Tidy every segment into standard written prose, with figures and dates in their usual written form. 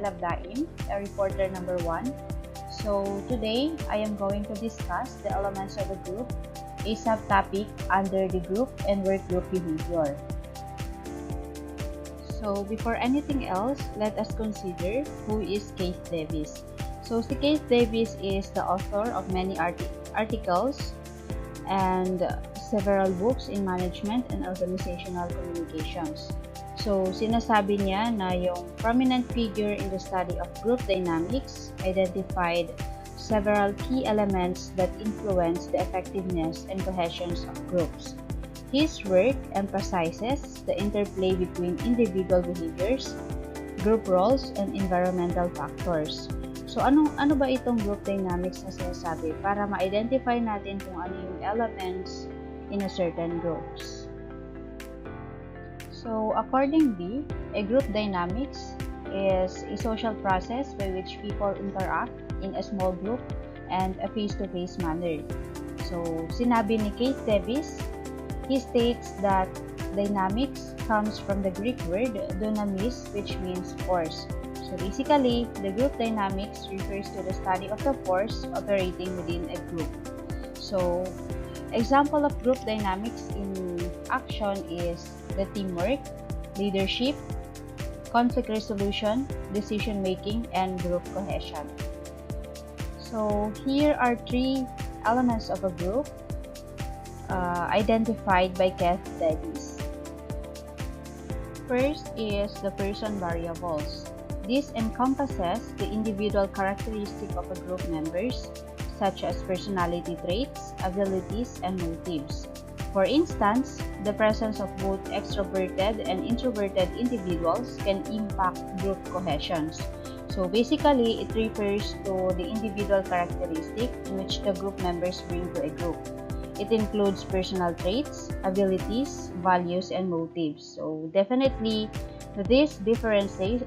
Baineila Blaim, a reporter number 1. So today, I am going to discuss the elements of a group, a subtopic under the group and work group behavior. So before anything else, let us consider who is Keith Davis. So si Keith Davis is the author of many articles and several books in management and organizational communications. So sinasabi niya na yung prominent figure in the study of group dynamics identified several key elements that influence the effectiveness and cohesion of groups. His work emphasizes the interplay between individual behaviors, group roles, and environmental factors. So ano ba itong group dynamics na sinasabi para ma-identify natin kung ano yung elements in a certain groups. So accordingly, a group dynamics is a social process by which people interact in a small group and a face-to-face manner. So sinabi ni Keith Davis, he states that dynamics comes from the Greek word dynamis, which means force. So basically, the group dynamics refers to the study of the force operating within a group. So example of group dynamics in action is the teamwork, leadership, conflict resolution, decision making, and group cohesion. So here are 3 elements of a group identified by Keith Davis. First is the person variables. This encompasses the individual characteristic of a group members, such as personality traits, abilities, and motives. For instance, the presence of both extroverted and introverted individuals can impact group cohesions. So basically, it refers to the individual characteristic in which the group members bring to a group. It includes personal traits, abilities, values, and motives. So definitely, these differences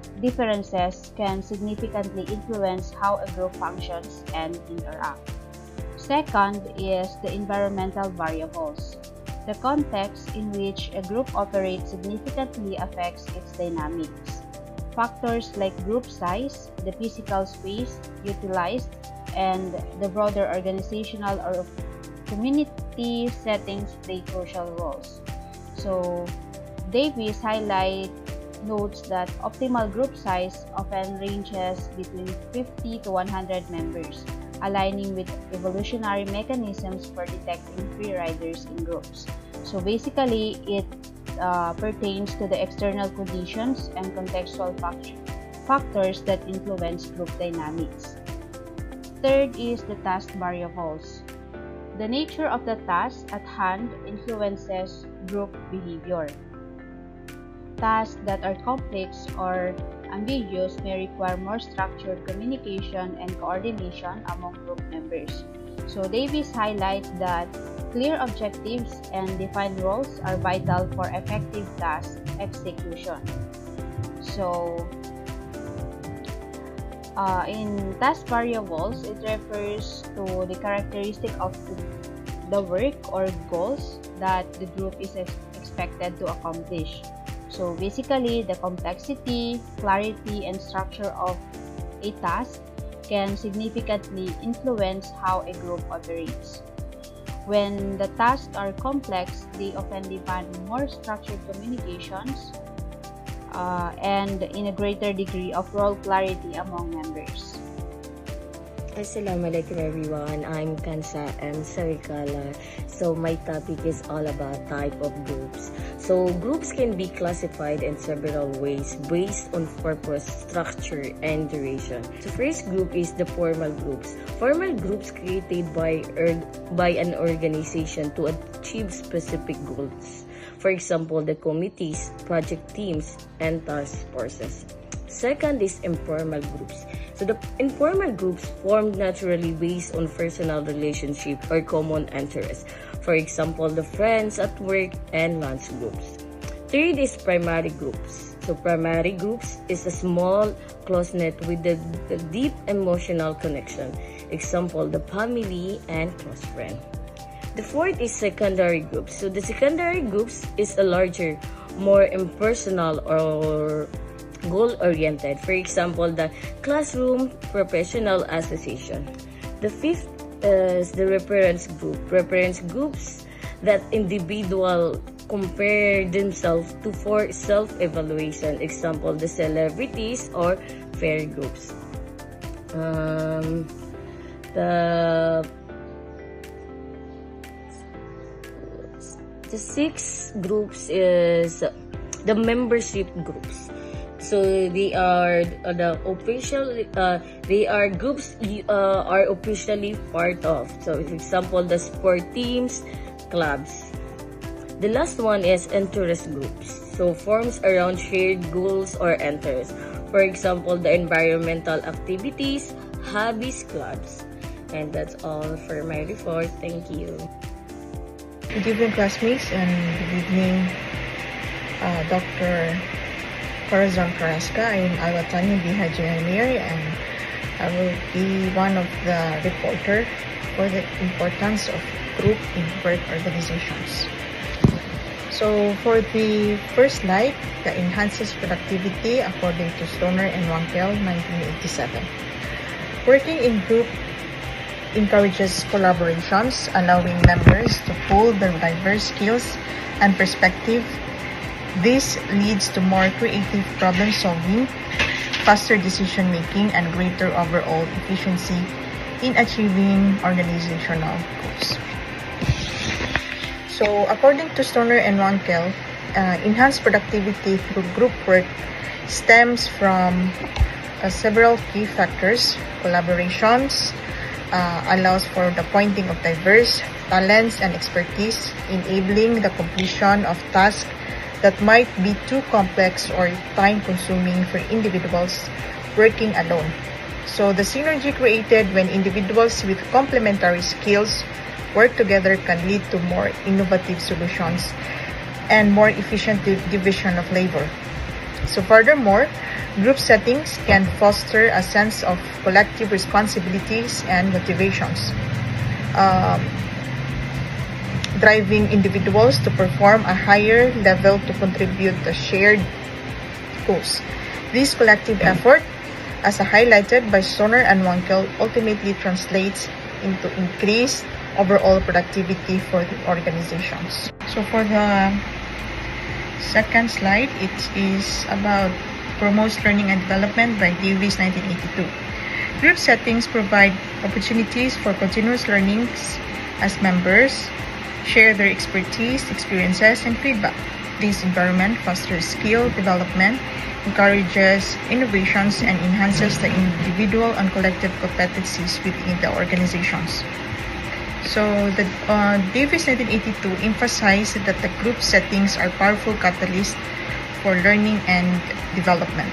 can significantly influence how a group functions and interacts. Second is the environmental variables. The context in which a group operates significantly affects its dynamics. Factors like group size, the physical space utilized, and the broader organizational or community settings play crucial roles. So, Davis notes that optimal group size often ranges between 50 to 100 members, aligning with evolutionary mechanisms for detecting free riders in groups. So basically, it pertains to the external conditions and contextual factors that influence group dynamics. Third is the task variables. The nature of the task at hand influences group behavior. Tasks that are complex or ambiguous may require more structured communication and coordination among group members. So Davis highlights that clear objectives and defined roles are vital for effective task execution. So in task variables, it refers to the characteristic of the work or goals that the group is expected to accomplish. So basically, the complexity, clarity, and structure of a task can significantly influence how a group operates. When the tasks are complex, they often demand more structured communications and in a greater degree of role clarity among members. Assalamualaikum everyone, I'm Khansa Saricala. So my topic is all about type of groups. So groups can be classified in several ways based on purpose, structure, and duration. The first group is the formal groups. Formal groups created by an organization to achieve specific goals. For example, the committees, project teams, and task forces. Second is informal groups. So the informal groups formed naturally based on personal relationship or common interests. For example, the friends at work and lunch groups. Third is primary groups. So primary groups is a small, close-knit with the deep emotional connection. Example, the family and close friend. The fourth is secondary groups. So the secondary groups is a larger, more impersonal or goal-oriented. For example, the Classroom Professional Association. The fifth is the reference group. Reference groups that individual compare themselves to for self-evaluation. Example, the celebrities or peer groups. The sixth groups is the membership groups. So they are the official. They are groups you are officially part of. So, for example, the sport teams, clubs. The last one is interest groups. So forms around shared goals or interests. For example, the environmental activities, hobbies, clubs. And that's all for my report. Thank you. Good evening, classmates, and good evening, Dr. Khansa Saricala. I am Al-Watania Hadji Amer, and I will be one of the reporter for the importance of group in work organizations. So for the first slide, the enhances productivity according to Stoner and Wankel, 1987. Working in group encourages collaborations, allowing members to pool their diverse skills and perspective. This leads to more creative problem solving, faster decision making, and greater overall efficiency in achieving organizational goals. So, according to Stoner and Wankel, enhanced productivity through group work stems from several key factors. Collaborations allows for the pointing of diverse talents and expertise, enabling the completion of tasks that might be too complex or time-consuming for individuals working alone. So the synergy created when individuals with complementary skills work together can lead to more innovative solutions and more efficient division of labor. So furthermore, group settings can foster a sense of collective responsibilities and motivations, driving individuals to perform a higher level to contribute to shared goals. This collective effort, as highlighted by Stoner and Wankel, ultimately translates into increased overall productivity for the organizations. So for the second slide, it is about promotes learning and development by Davis, 1982. Group settings provide opportunities for continuous learnings as members share their expertise, experiences, and feedback. This environment fosters skill development, encourages innovations, and enhances the individual and collective competencies within the organizations. So, the Davis 1982 emphasized that the group settings are powerful catalysts for learning and development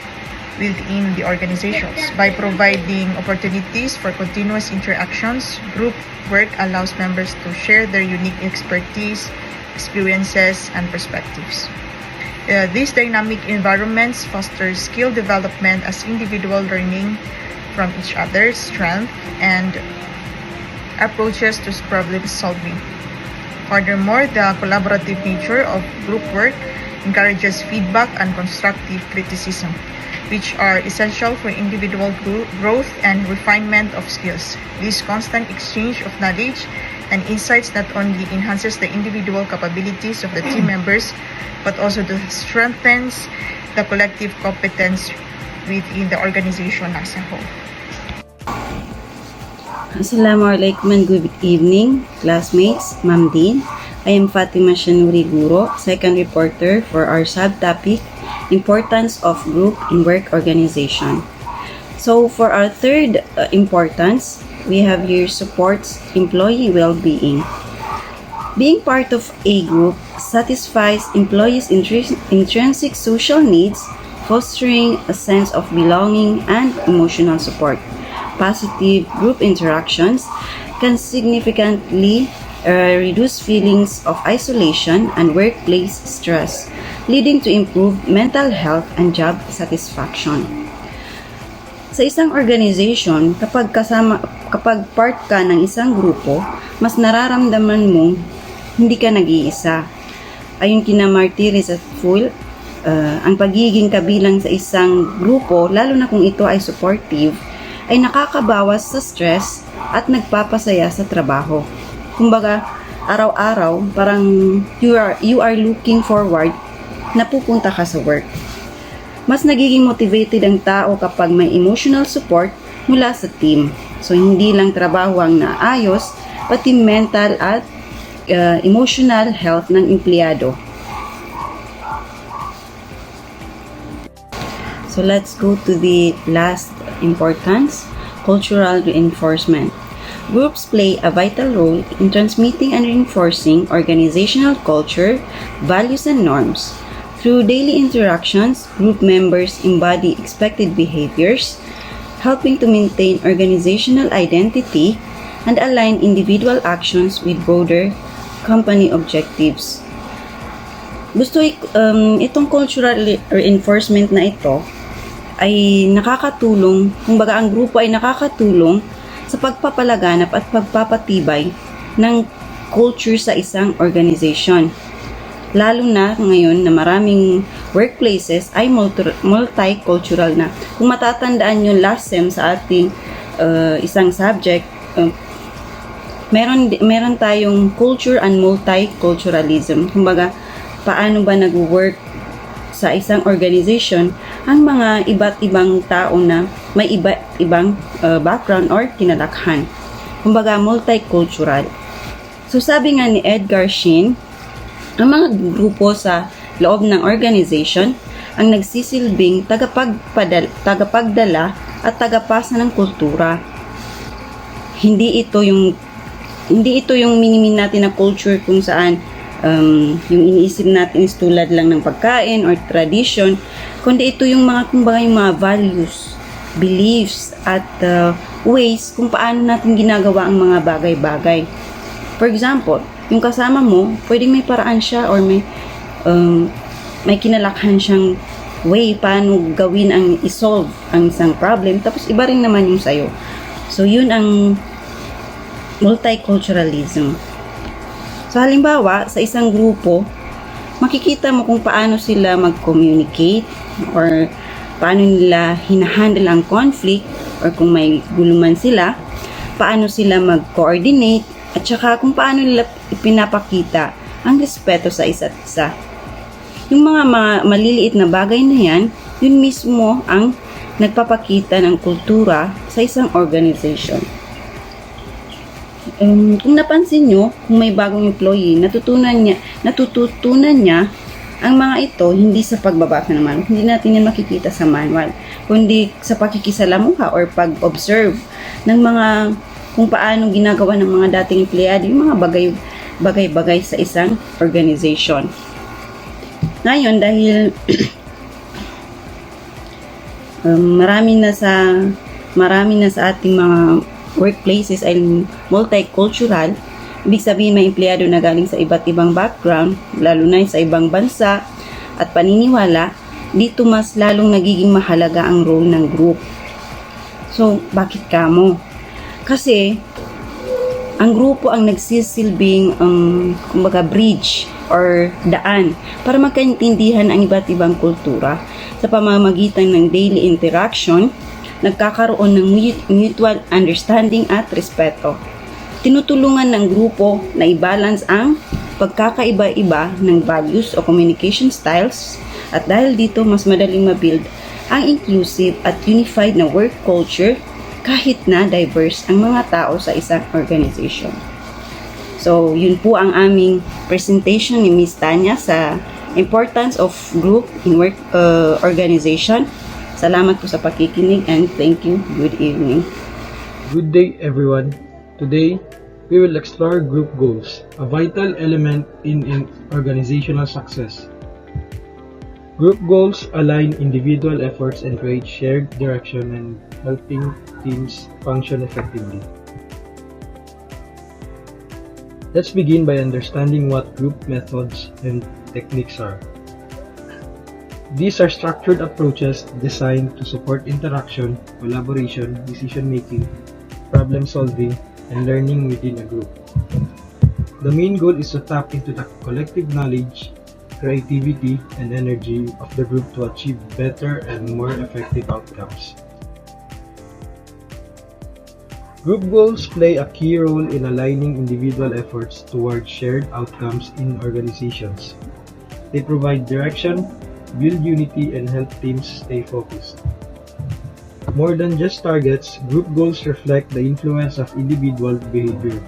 within the organizations. By providing opportunities for continuous interactions, group work allows members to share their unique expertise, experiences, and perspectives. These dynamic environments foster skill development as individual learning from each other's strengths and approaches to problem solving. Furthermore, the collaborative nature of group work encourages feedback and constructive criticism, which are essential for individual growth and refinement of skills. This constant exchange of knowledge and insights not only enhances the individual capabilities of the team members, but also strengthens the collective competence within the organization as a whole. Assalamualaikum and good evening, classmates, Ma'am Dean. I am Fatima-Shanuri Guro, second reporter for our subtopic, Importance of Group in Work Organization. So for our third importance, we have here supports employee well-being. Being part of a group satisfies employees' intrinsic social needs, fostering a sense of belonging and emotional support. Positive group interactions can significantly reduce feelings of isolation and workplace stress, leading to improved mental health and job satisfaction. Sa isang organization, kapag part ka ng isang grupo, mas nararamdaman mong hindi ka nag-iisa. Ayon kina Martires at Full, ang pagiging kabilang sa isang grupo, lalo na kung ito ay supportive, ay nakakabawas sa stress at nagpapasaya sa trabaho. Kumbaga, araw-araw, parang you are looking forward na pupunta ka sa work. Mas nagiging motivated ang tao kapag may emotional support mula sa team. So, hindi lang trabaho ang naayos, pati mental at emotional health ng empleyado. So let's go to the last importance, cultural reinforcement. Groups play a vital role in transmitting and reinforcing organizational culture, values, and norms. Through daily interactions, group members embody expected behaviors, helping to maintain organizational identity and align individual actions with broader company objectives. Itong cultural reinforcement na ito ay nakakatulong, kumbaga ang grupo ay nakakatulong sa pagpapalaganap at pagpapatibay ng culture sa isang organization. Lalo na ngayon na maraming workplaces ay multicultural na. Kung matatandaan nyo last sem sa ating isang subject, meron tayong culture and multiculturalism. Kumbaga, paano ba nag-work sa isang organization ang mga iba't ibang tao na may iba't ibang background or kinalakhan. Kumbaga, multicultural. So, sabi nga ni Edgar Shin, ang mga grupo sa loob ng organization ang nagsisilbing tagapagdala at tagapasa ng kultura. Hindi ito yung minimin natin na culture kung saan yung iniisip natin is tulad lang ng pagkain or tradition, kundi ito yung mga values, beliefs, at ways kung paano natin ginagawa ang mga bagay-bagay. For example, yung kasama mo, pwedeng may paraan siya or may kinalakhan siyang way paano gawin ang isolve ang isang problem, tapos iba rin naman yung sayo. So, yun ang multiculturalism. So, halimbawa, sa isang grupo, makikita mo kung paano sila mag-communicate or paano nila hinahandle ang conflict or kung may guluman sila, paano sila mag-coordinate at saka kung paano nila ipinapakita ang respeto sa isa't isa. Yung mga maliliit na bagay na yan, yun mismo ang nagpapakita ng kultura sa isang organization. Kung napansin nyo, kung may bagong employee, natututunan niya ang mga ito hindi sa pagbabasa naman. Hindi natin yan makikita sa manual, kundi sa pakikisalamuha or pag-observe ng mga kung paano ginagawa ng mga dating empleyado yung mga bagay-bagay sa isang organization. Ngayon, dahil marami na sa ating mga workplaces ay multicultural, ibig sabihin may empleyado na galing sa iba't ibang background, lalo na sa ibang bansa at paniniwala, dito mas lalong nagiging mahalaga ang role ng group. So, bakit kamo? Kasi, ang grupo ang nagsisilbing kumbaga bridge or daan para magkaintindihan ang iba't ibang kultura sa pamamagitan ng daily interaction, nagkakaroon ng mutual understanding at respeto. Tinutulungan ng grupo na i-balance ang pagkakaiba-iba ng values o communication styles at dahil dito mas madaling mabuild ang inclusive at unified na work culture kahit na diverse ang mga tao sa isang organization. So, yun po ang aming presentation ni Ms. Tanya sa importance of group in work organization. Salamat po sa pakikinig and thank you. Good evening. Good day everyone. Today, we will explore group goals, a vital element in organizational success. Group goals align individual efforts and create shared direction and helping teams function effectively. Let's begin by understanding what group methods and techniques are. These are structured approaches designed to support interaction, collaboration, decision-making, problem-solving, and learning within a group. The main goal is to tap into the collective knowledge, creativity, and energy of the group to achieve better and more effective outcomes. Group goals play a key role in aligning individual efforts toward shared outcomes in organizations. They provide direction, build unity, and help teams stay focused. More than just targets, group goals reflect the influence of individual behavior,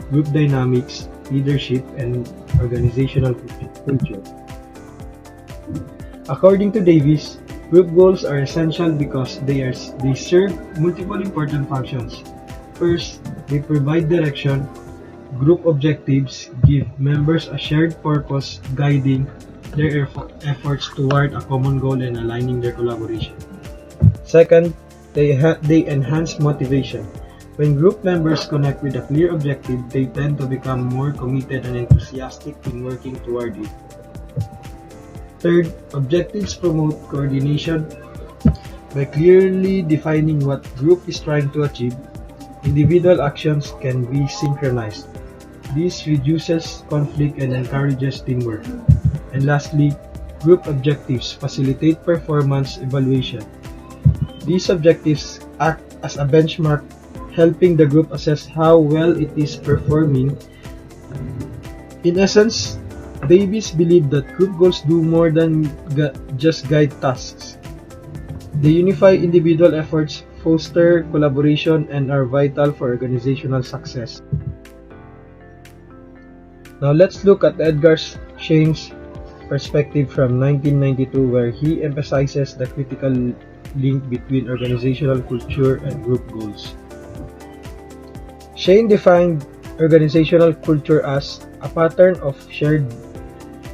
group dynamics, leadership, and organizational culture. According to Davis, group goals are essential because they serve multiple important functions. First, they provide direction. Group objectives give members a shared purpose, guiding their efforts toward a common goal and aligning their collaboration. Second, they enhance motivation. When group members connect with a clear objective, they tend to become more committed and enthusiastic in working toward it. Third, objectives promote coordination. By clearly defining what group is trying to achieve, individual actions can be synchronized. This reduces conflict and encourages teamwork. And lastly, group objectives facilitate performance evaluation. These objectives act as a benchmark, helping the group assess how well it is performing. In essence, Davis believed that group goals do more than just guide tasks. They unify individual efforts, foster collaboration, and are vital for organizational success. Now let's look at Edgar Shane's perspective from 1992, where he emphasizes the critical link between organizational culture and group goals. Shane defined organizational culture as a pattern of shared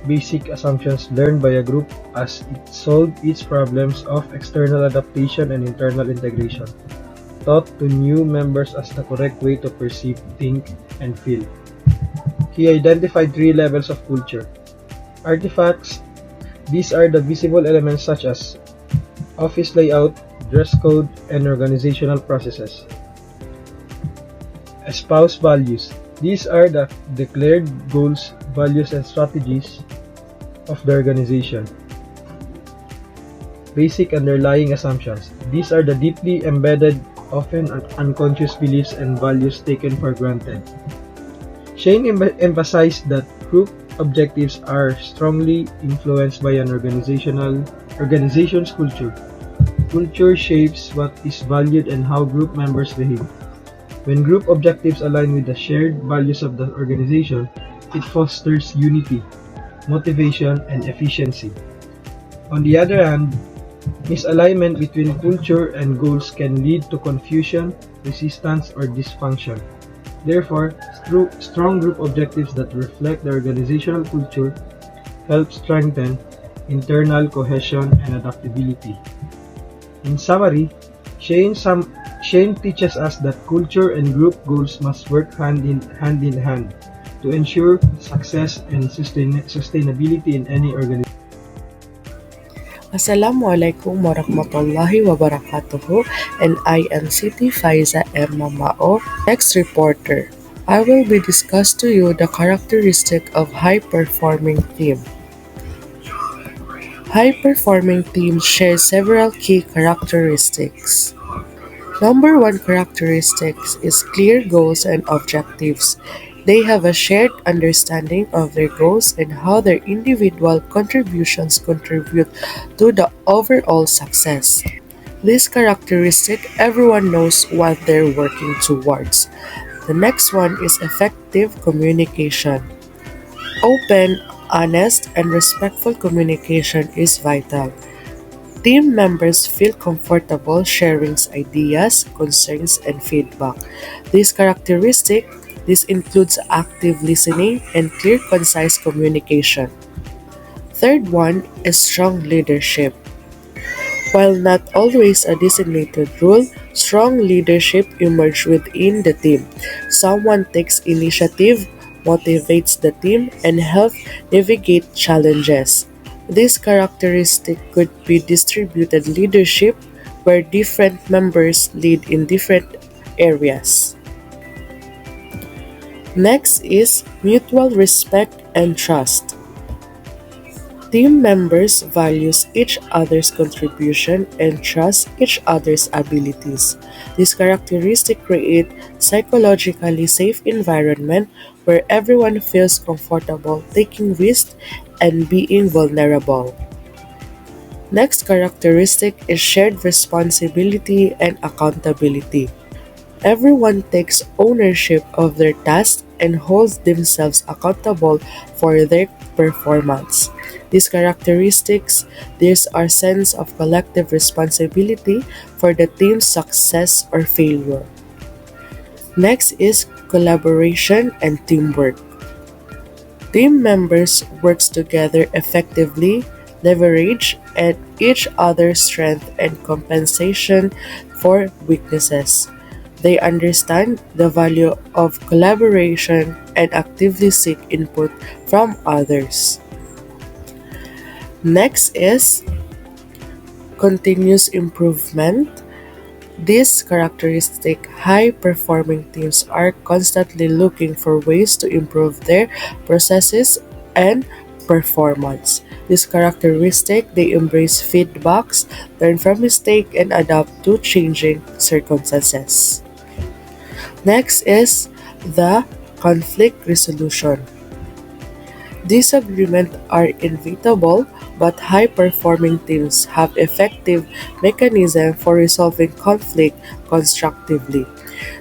basic assumptions learned by a group as it solved its problems of external adaptation and internal integration, taught to new members as the correct way to perceive, think, and feel. He identified three levels of culture. Artifacts. These are the visible elements such as office layout, dress code, and organizational processes. Espouse values. These are the declared goals, values, and strategies of the organization. Basic underlying assumptions. These are the deeply embedded, often unconscious beliefs and values taken for granted. Shane emphasized that group objectives are strongly influenced by an organization's culture. Culture shapes what is valued and how group members behave. When group objectives align with the shared values of the organization, it fosters unity, motivation, and efficiency. On the other hand, misalignment between culture and goals can lead to confusion, resistance, or dysfunction. Therefore, strong group objectives that reflect the organizational culture help strengthen internal cohesion and adaptability. In summary, Shane teaches us that culture and group goals must work hand in hand to ensure success and sustainability in any organization. Assalamualaikum warahmatullahi wabarakatuh, and I am Sittie Faizah Mama-o, next reporter. I will be discuss to you the characteristic of high-performing team. High-performing teams share several key characteristics. Number one characteristic is clear goals and objectives. They have a shared understanding of their goals and how their individual contributions contribute to the overall success. This characteristic, everyone knows what they're working towards. The next one is effective communication. Open, honest, and respectful communication is vital. Team members feel comfortable sharing ideas, concerns, and feedback. This includes active listening and clear, concise communication. Third one is strong leadership. While not always a designated rule, strong leadership emerges within the team. Someone takes initiative, motivates the team, and helps navigate challenges. This characteristic could be distributed leadership, where different members lead in different areas. Next is mutual respect and trust. Team members values each other's contribution and trust each other's abilities. This characteristic create psychologically safe environment where everyone feels comfortable taking risks and being vulnerable. Next characteristic is shared responsibility and accountability. Everyone takes ownership of their tasks and holds themselves accountable for their performance. These characteristics, these are sense of collective responsibility for the team's success or failure. Next is collaboration and teamwork. Team members works together effectively, leverage and each other's strength and compensation for weaknesses. They understand the value of collaboration and actively seek input from others. Next is continuous improvement. This characteristic high-performing teams are constantly looking for ways to improve their processes and performance. This characteristic, they embrace feedbacks, learn from mistakes, and adapt to changing circumstances. Next is the conflict resolution. Disagreements are inevitable, but high-performing teams have effective mechanisms for resolving conflict constructively.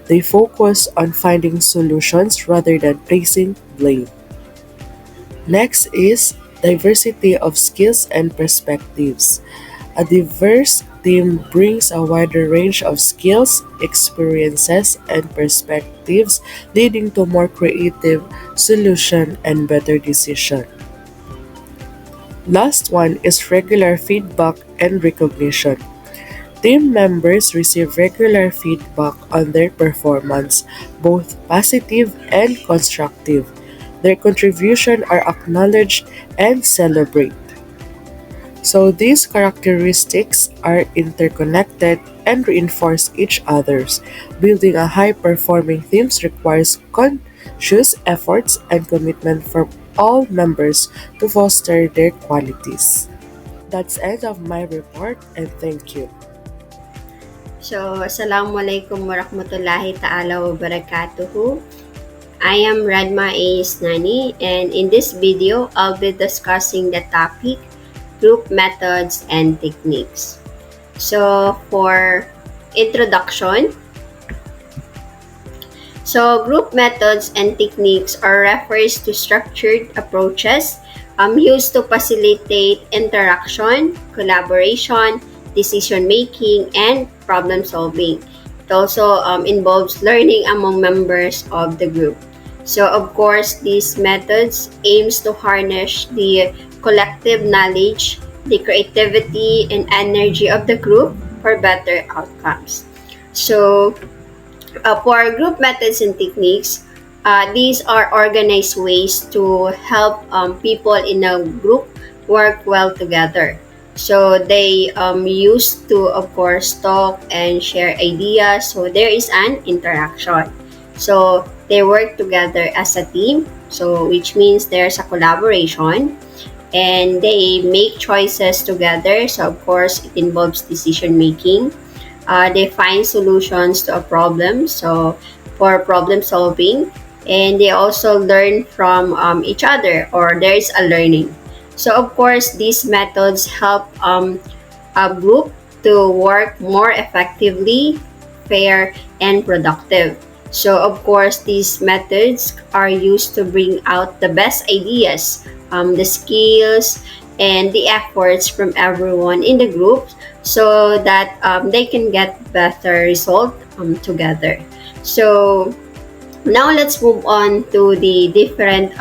They focus on finding solutions rather than placing blame. Next is diversity of skills and perspectives. A diverse team brings a wider range of skills, experiences, and perspectives, leading to more creative solution and better decision. Last one is regular feedback and recognition. Team members receive regular feedback on their performance, both positive and constructive. Their contributions are acknowledged and celebrated. So these characteristics are interconnected and reinforce each other's. Building a high-performing team requires conscious efforts and commitment from all members to foster their qualities. That's the end of my report and thank you. So, Assalamualaikum warahmatullahi ta'ala wabarakatuhu. I am Radma Isnani, and in this video, I'll be discussing the topic group methods and techniques. So, for introduction, group methods and techniques refers to structured approaches used to facilitate interaction, collaboration, decision-making, and problem-solving. It also involves learning among members of the group. So, of course, these methods aims to harness the collective knowledge, the creativity, and energy of the group for better outcomes. So, for group methods and techniques, these are organized ways to help people in a group work well together. So they used to, of course, talk and share ideas. So there is an interaction. So they work together as a team. So which means there's a collaboration, and they make choices together. So of course, it involves decision making. They find solutions to a problem. So for problem solving, and they also learn from each other, or there is a learning. So of course, these methods help a group to work more effectively, fair, and productive. So of course, these methods are used to bring out the best ideas, the skills, and the efforts from everyone in the group, so that they can get better result together. So now let's move on to the different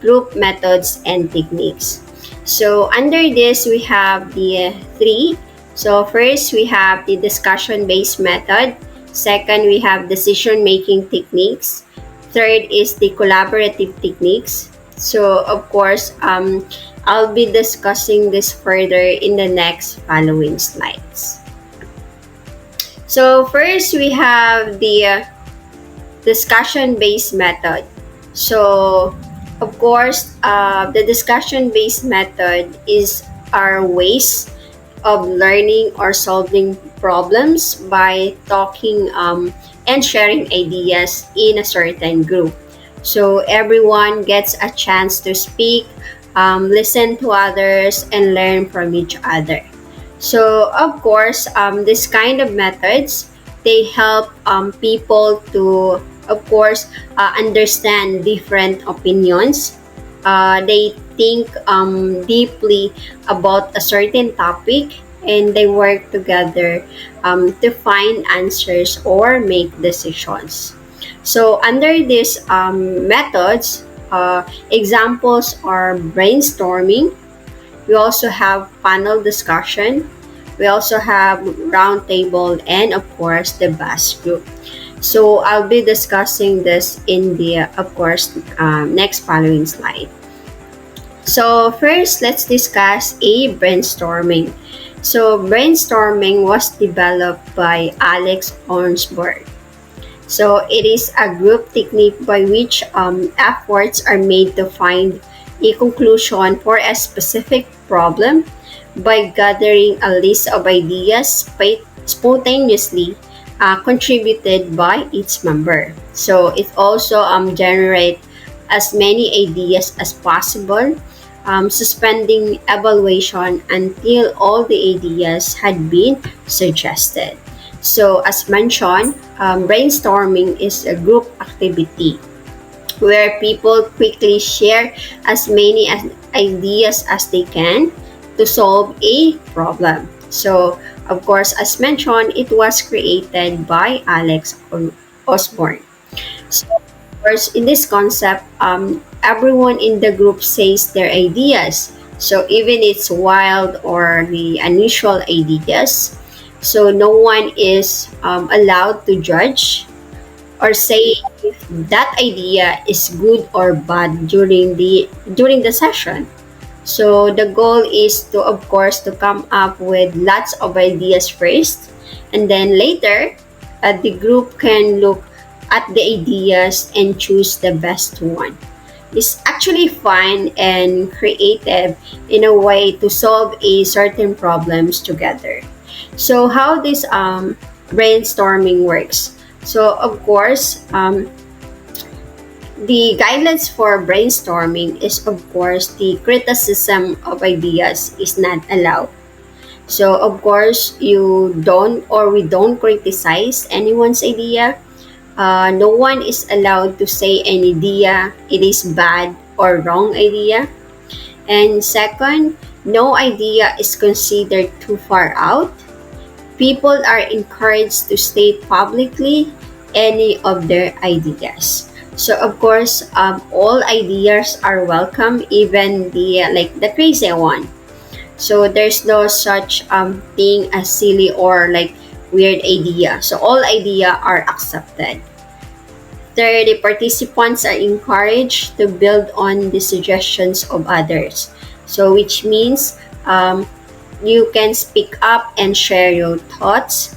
group methods and techniques. So under this, we have the three. So first, we have the discussion-based method. Second, we have decision-making techniques. Third is the collaborative techniques. So of course, I'll be discussing this further in the next following slides. So first, we have the discussion-based method. So Of course, the discussion-based method is our ways of learning or solving problems by talking and sharing ideas in a certain group. So everyone gets a chance to speak, listen to others, and learn from each other. So of course, this kind of methods, they help people to, of course, understand different opinions. They think deeply about a certain topic, and they work together to find answers or make decisions. So under these methods, examples are brainstorming. We also have panel discussion. We also have roundtable, and of course the BAS group. So I'll be discussing this in the, of course, next following slide. So first, let's discuss a brainstorming. So brainstorming was developed by Alex Ornsberg. So it is a group technique by which efforts are made to find a conclusion for a specific problem by gathering a list of ideas spontaneously contributed by each member. So it also generates as many ideas as possible, suspending evaluation until all the ideas had been suggested. So as mentioned, brainstorming is a group activity where people quickly share as many ideas as they can to solve a problem. So, of course, as mentioned, it was created by Alex Osborne. So, of course, in this concept, everyone in the group says their ideas. So, even it's wild or the unusual ideas, so no one is allowed to judge or say if that idea is good or bad during the session. So the goal is to, of course, to come up with lots of ideas first, and then later the group can look at the ideas and choose the best one. It's actually fun and creative in a way to solve a certain problems together. So how this brainstorming works? So of course, the guidelines for brainstorming is, of course, the criticism of ideas is not allowed. So of course, you don't or we don't criticize anyone's idea. No one is allowed to say an idea it is bad or wrong idea. And second, no idea is considered too far out. People are encouraged to state publicly any of their ideas. So of course, all ideas are welcome, even the like the crazy one. So there's no such thing as silly or like weird idea. So all idea are accepted. Third, the participants are encouraged to build on the suggestions of others. So which means you can speak up and share your thoughts.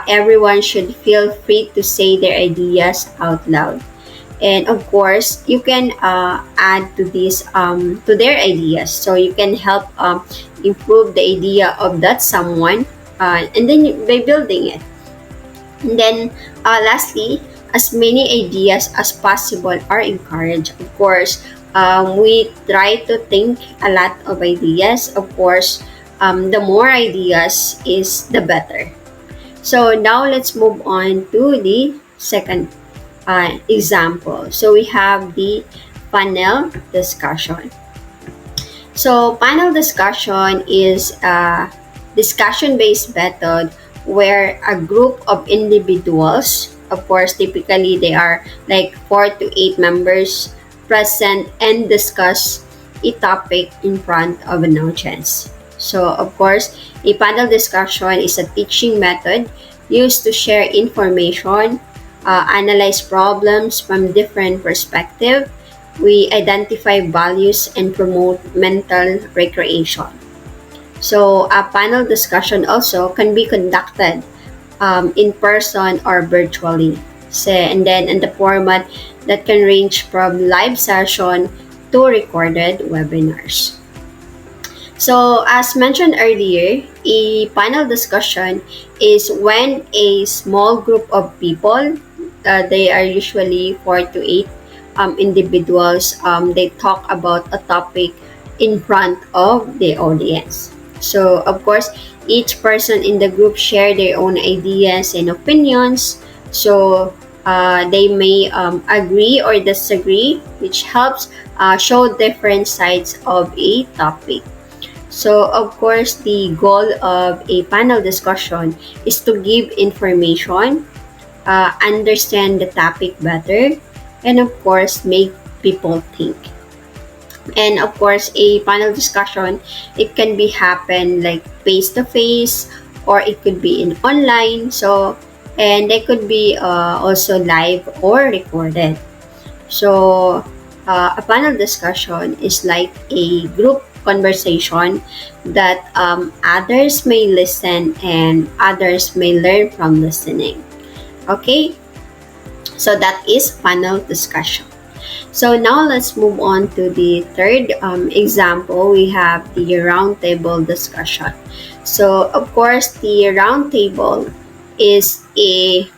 Everyone should feel free to say their ideas out loud. And of course, you can add to this to their ideas. So you can help improve the idea of that someone, and then by building it. And then lastly, as many ideas as possible are encouraged. Of course, we try to think a lot of ideas. Of course, the more ideas is the better. So now let's move on to the second example. So we have the panel discussion. So panel discussion is a discussion-based method where a group of individuals, of course, typically they are like 4 to 8 members present and discuss a topic in front of an audience. So, of course, a panel discussion is a teaching method used to share information, analyze problems from different perspectives. We identify values and promote mental recreation. So, a panel discussion also can be conducted in person or virtually. So, and then in the format that can range from live session to recorded webinars. So, as mentioned earlier, a panel discussion is when a small group of people, they are usually 4 to 8 individuals, they talk about a topic in front of the audience. So, of course, each person in the group share their own ideas and opinions. So, they may agree or disagree, which helps show different sides of a topic. So, of course, the goal of a panel discussion is to give information, understand the topic better, and of course, make people think. And of course, a panel discussion, it can be happen like face to face, or it could be in online. So, and they could be also live or recorded. So, a panel discussion is like a group conversation that others may listen and others may learn from listening. Okay, so that is panel discussion. So now let's move on to the third example. We have the roundtable discussion. So of course, the roundtable is a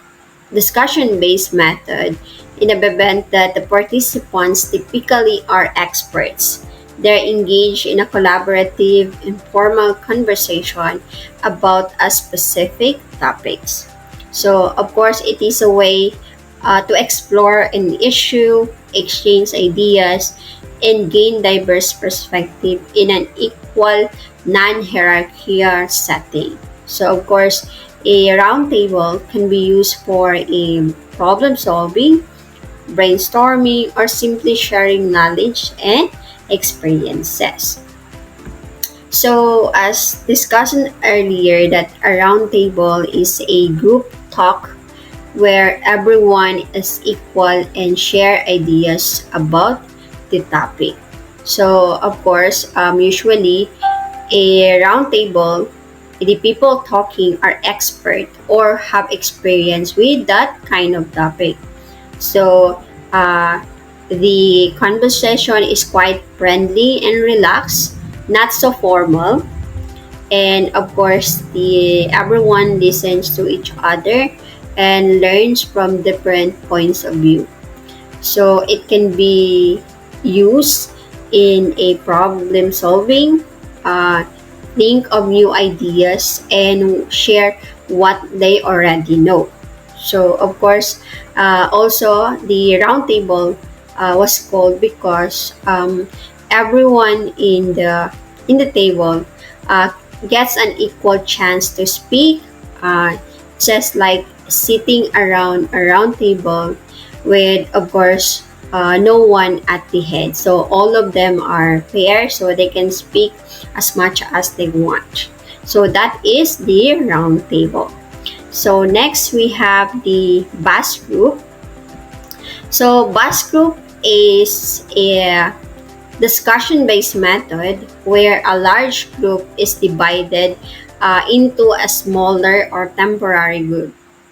discussion-based method in an event that the participants typically are experts. They're engaged in a collaborative, informal conversation about a specific topics. So, of course, it is a way to explore an issue, exchange ideas, and gain diverse perspective in an equal, non-hierarchical setting. So, of course, a roundtable can be used for a problem solving, brainstorming, or simply sharing knowledge and experiences. So, as discussed earlier, that a roundtable is a group talk where everyone is equal and share ideas about the topic. So, of course, usually a roundtable, the people talking are expert or have experience with that kind of topic. So, the conversation is quite friendly and relaxed, not so formal. And of course, the everyone listens to each other and learns from different points of view. So it can be used in a problem solving, think of new ideas, and share what they already know. So of course, also the roundtable was called because everyone in the table gets an equal chance to speak, just like sitting around a round table with, of course, no one at the head. So all of them are fair, so they can speak as much as they want. So that is the round table. So next we have the bus group. So bus group is a discussion-based method where a large group is divided into a smaller or temporary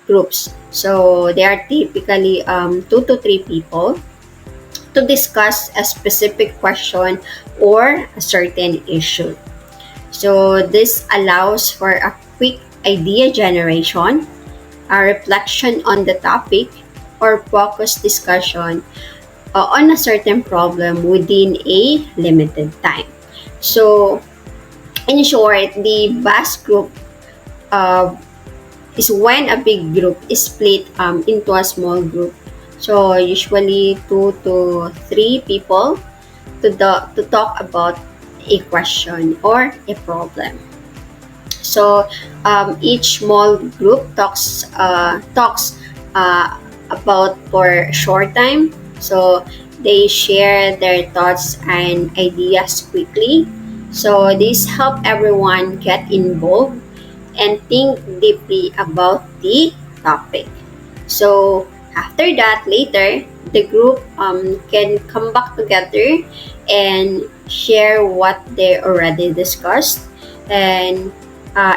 groups. So they are typically 2 to 3 people to discuss a specific question or a certain issue. So this allows for a quick idea generation, a reflection on the topic, or focused discussion on a certain problem within a limited time. So, in short, the bus group is when a big group is split into a small group. So, usually 2 to 3 people to talk about a question or a problem. So, each small group talks about for a short time. So they share their thoughts and ideas quickly. So this helps everyone get involved and think deeply about the topic. So after that, later, the group can come back together and share what they already discussed. And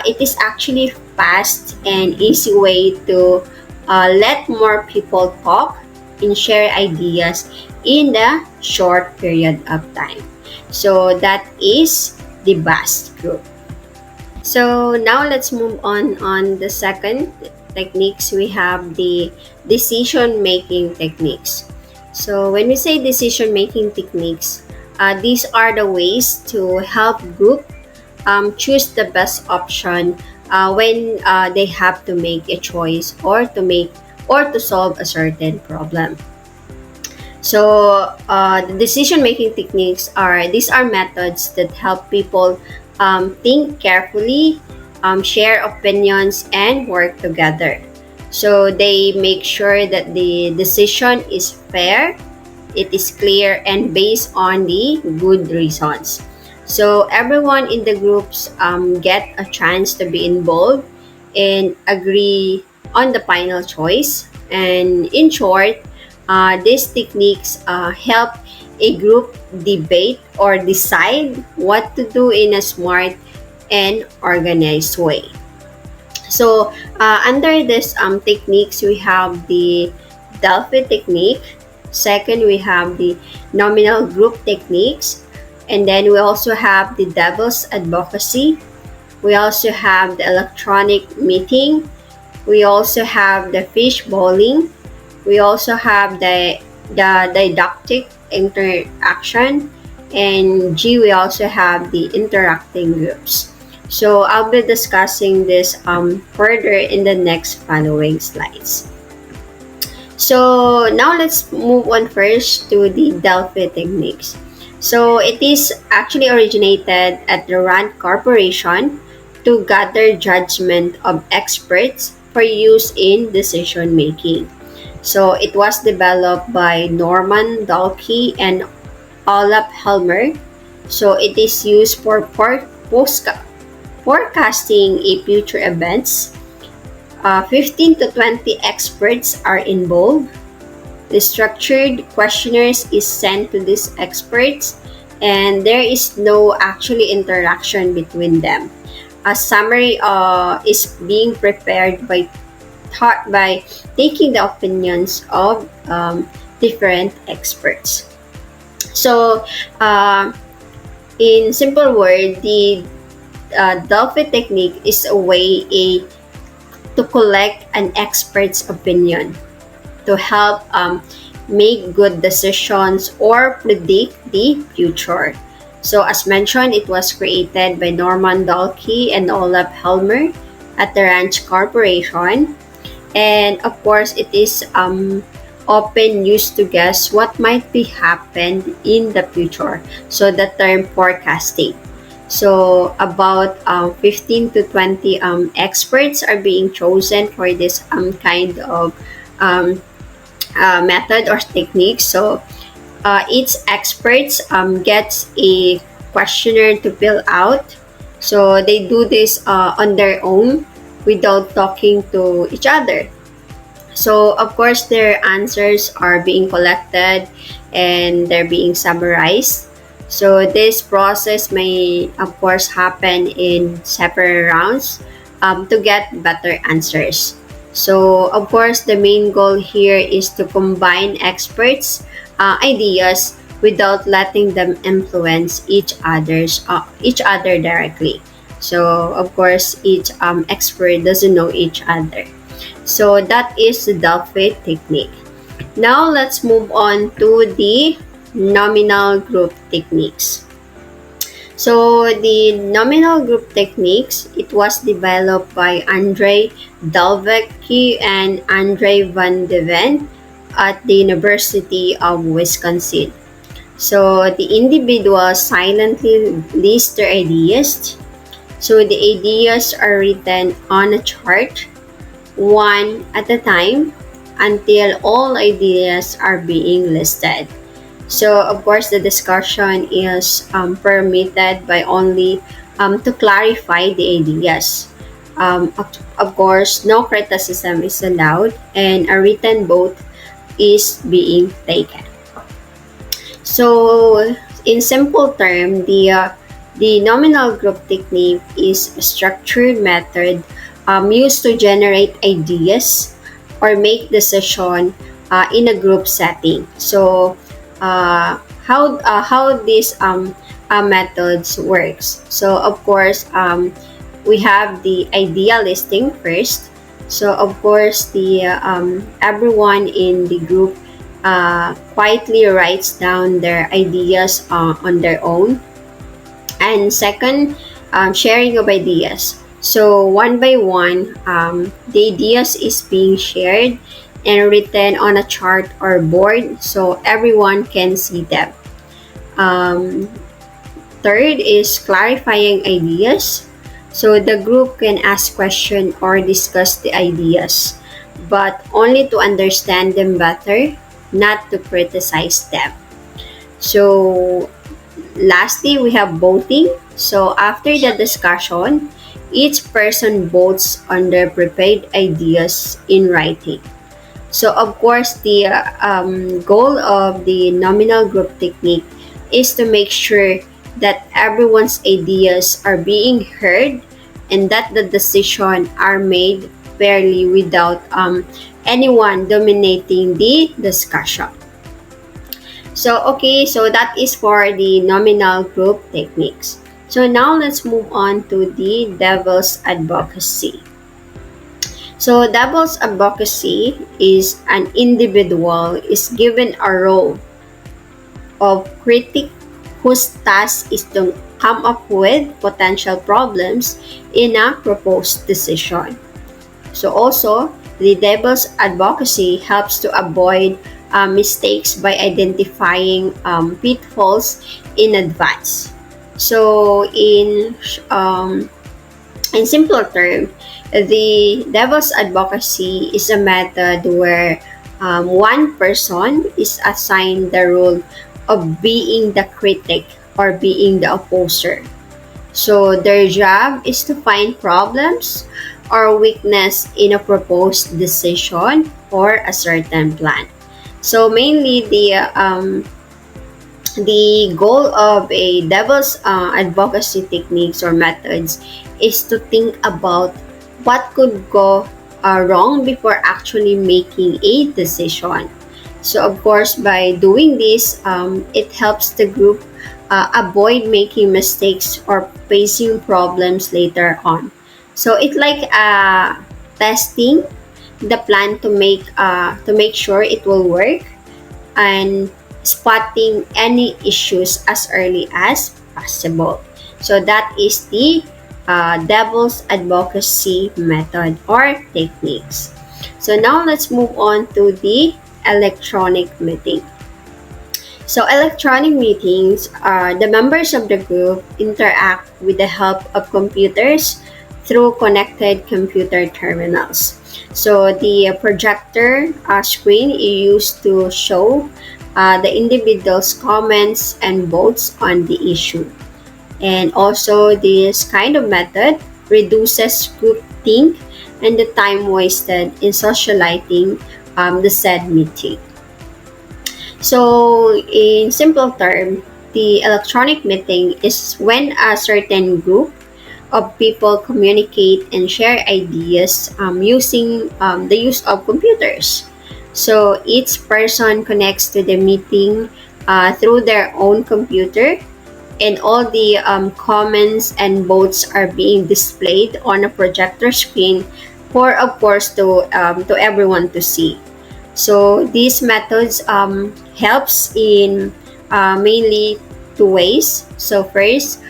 it is actually fast and easy way to let more people talk and share ideas in a short period of time. So that is the BAST group. So now let's move on the second techniques. We have the decision making techniques. So when we say decision making techniques, these are the ways to help group choose the best option when they have to make a choice or to solve a certain problem. So the decision-making techniques are methods that help people think carefully, share opinions, and work together. So they make sure that the decision is fair, it is clear, and based on the good reasons. So everyone in the groups get a chance to be involved and agree on the final choice. And in short, these techniques help a group debate or decide what to do in a smart and organized way. So under this techniques, we have the Delphi technique. Second, we have the nominal group techniques. And then we also have the devil's advocacy. We also have the electronic meeting. We also have the fish bowling. We also have the didactic interaction. And G, we also have the interacting groups. So I'll be discussing this further in the next following slides. So now let's move on first to the Delphi techniques. So it is actually originated at the Rand Corporation to gather judgment of experts for use in decision making. So it was developed by Norman Dalkey and Olaf Helmer. So it is used for forecasting a future events. 15 to 20 experts are involved. The structured questionnaires is sent to these experts, and there is no actually interaction between them. A summary is being prepared by taking the opinions of different experts. So, in simple word, the Delphi technique is a way to collect an expert's opinion to help make good decisions or predict the future. So as mentioned, it was created by Norman Dalkey and Olaf Helmer at the Ranch Corporation. And of course, it is often used to guess what might be happened in the future. So the term forecasting. So about 15 to 20 experts are being chosen for this kind of method or technique. So each experts gets a questionnaire to fill out. So they do this on their own without talking to each other. So of course their answers are being collected and they're being summarized. So this process may of course happen in separate rounds to get better answers. So of course the main goal here is to combine experts' ideas without letting them influence each other directly. So of course each expert doesn't know each other. So that is the Delphi technique. Now let's move on to the nominal group techniques. So the nominal group techniques, it was developed by Andrei Delvecki and Andrei van de Ven at the University of Wisconsin. So the individuals silently list their ideas. So the ideas are written on a chart, one at a time, until all ideas are being listed. So of course the discussion is permitted by only to clarify the ideas. Of course, no criticism is allowed and a written vote is being taken. So in simple term, the nominal group technique is a structured method used to generate ideas or make decision in a group setting. So how these methods works. So of course, we have the idea listing first. So of course, the everyone in the group quietly writes down their ideas on their own. And second, sharing of ideas. So one by one, the ideas is being shared and written on a chart or board so everyone can see them. Um, Third is clarifying ideas. So the group can ask questions or discuss the ideas, but only to understand them better, not to criticize them. So lastly, we have voting. So after the discussion, each person votes on their prepared ideas in writing. So of course, the goal of the nominal group technique is to make sure that everyone's ideas are being heard and that the decisions are made fairly without anyone dominating the discussion. So okay, so that is for the nominal group techniques. So now let's move on to the devil's advocacy. So devil's advocacy is an individual is given a role of critic whose task is to come up with potential problems in a proposed decision. So also, the devil's advocacy helps to avoid mistakes by identifying pitfalls in advance. So in simpler terms, the devil's advocacy is a method where one person is assigned the role of being the critic or being the opposer. So their job is to find problems or weakness in a proposed decision or a certain plan. So mainly the goal of a devil's advocacy techniques or methods is to think about what could go wrong before actually making a decision. So of course, by doing this, it helps the group avoid making mistakes or facing problems later on. So it's like testing the plan to make sure it will work and spotting any issues as early as possible. So that is the devil's advocacy method or techniques. So now let's move on to the electronic meeting. So electronic meetings, the members of the group interact with the help of computers through connected computer terminals. So the projector screen is used to show the individual's comments and votes on the issue. And also this kind of method reduces groupthink and the time wasted in socializing the said meeting. So in simple term, the electronic meeting is when a certain group of people communicate and share ideas using the use of computers. So each person connects to the meeting through their own computer, and all the comments and votes are being displayed on a projector screen for, of course, to everyone to see. So these methods helps in mainly two ways. So first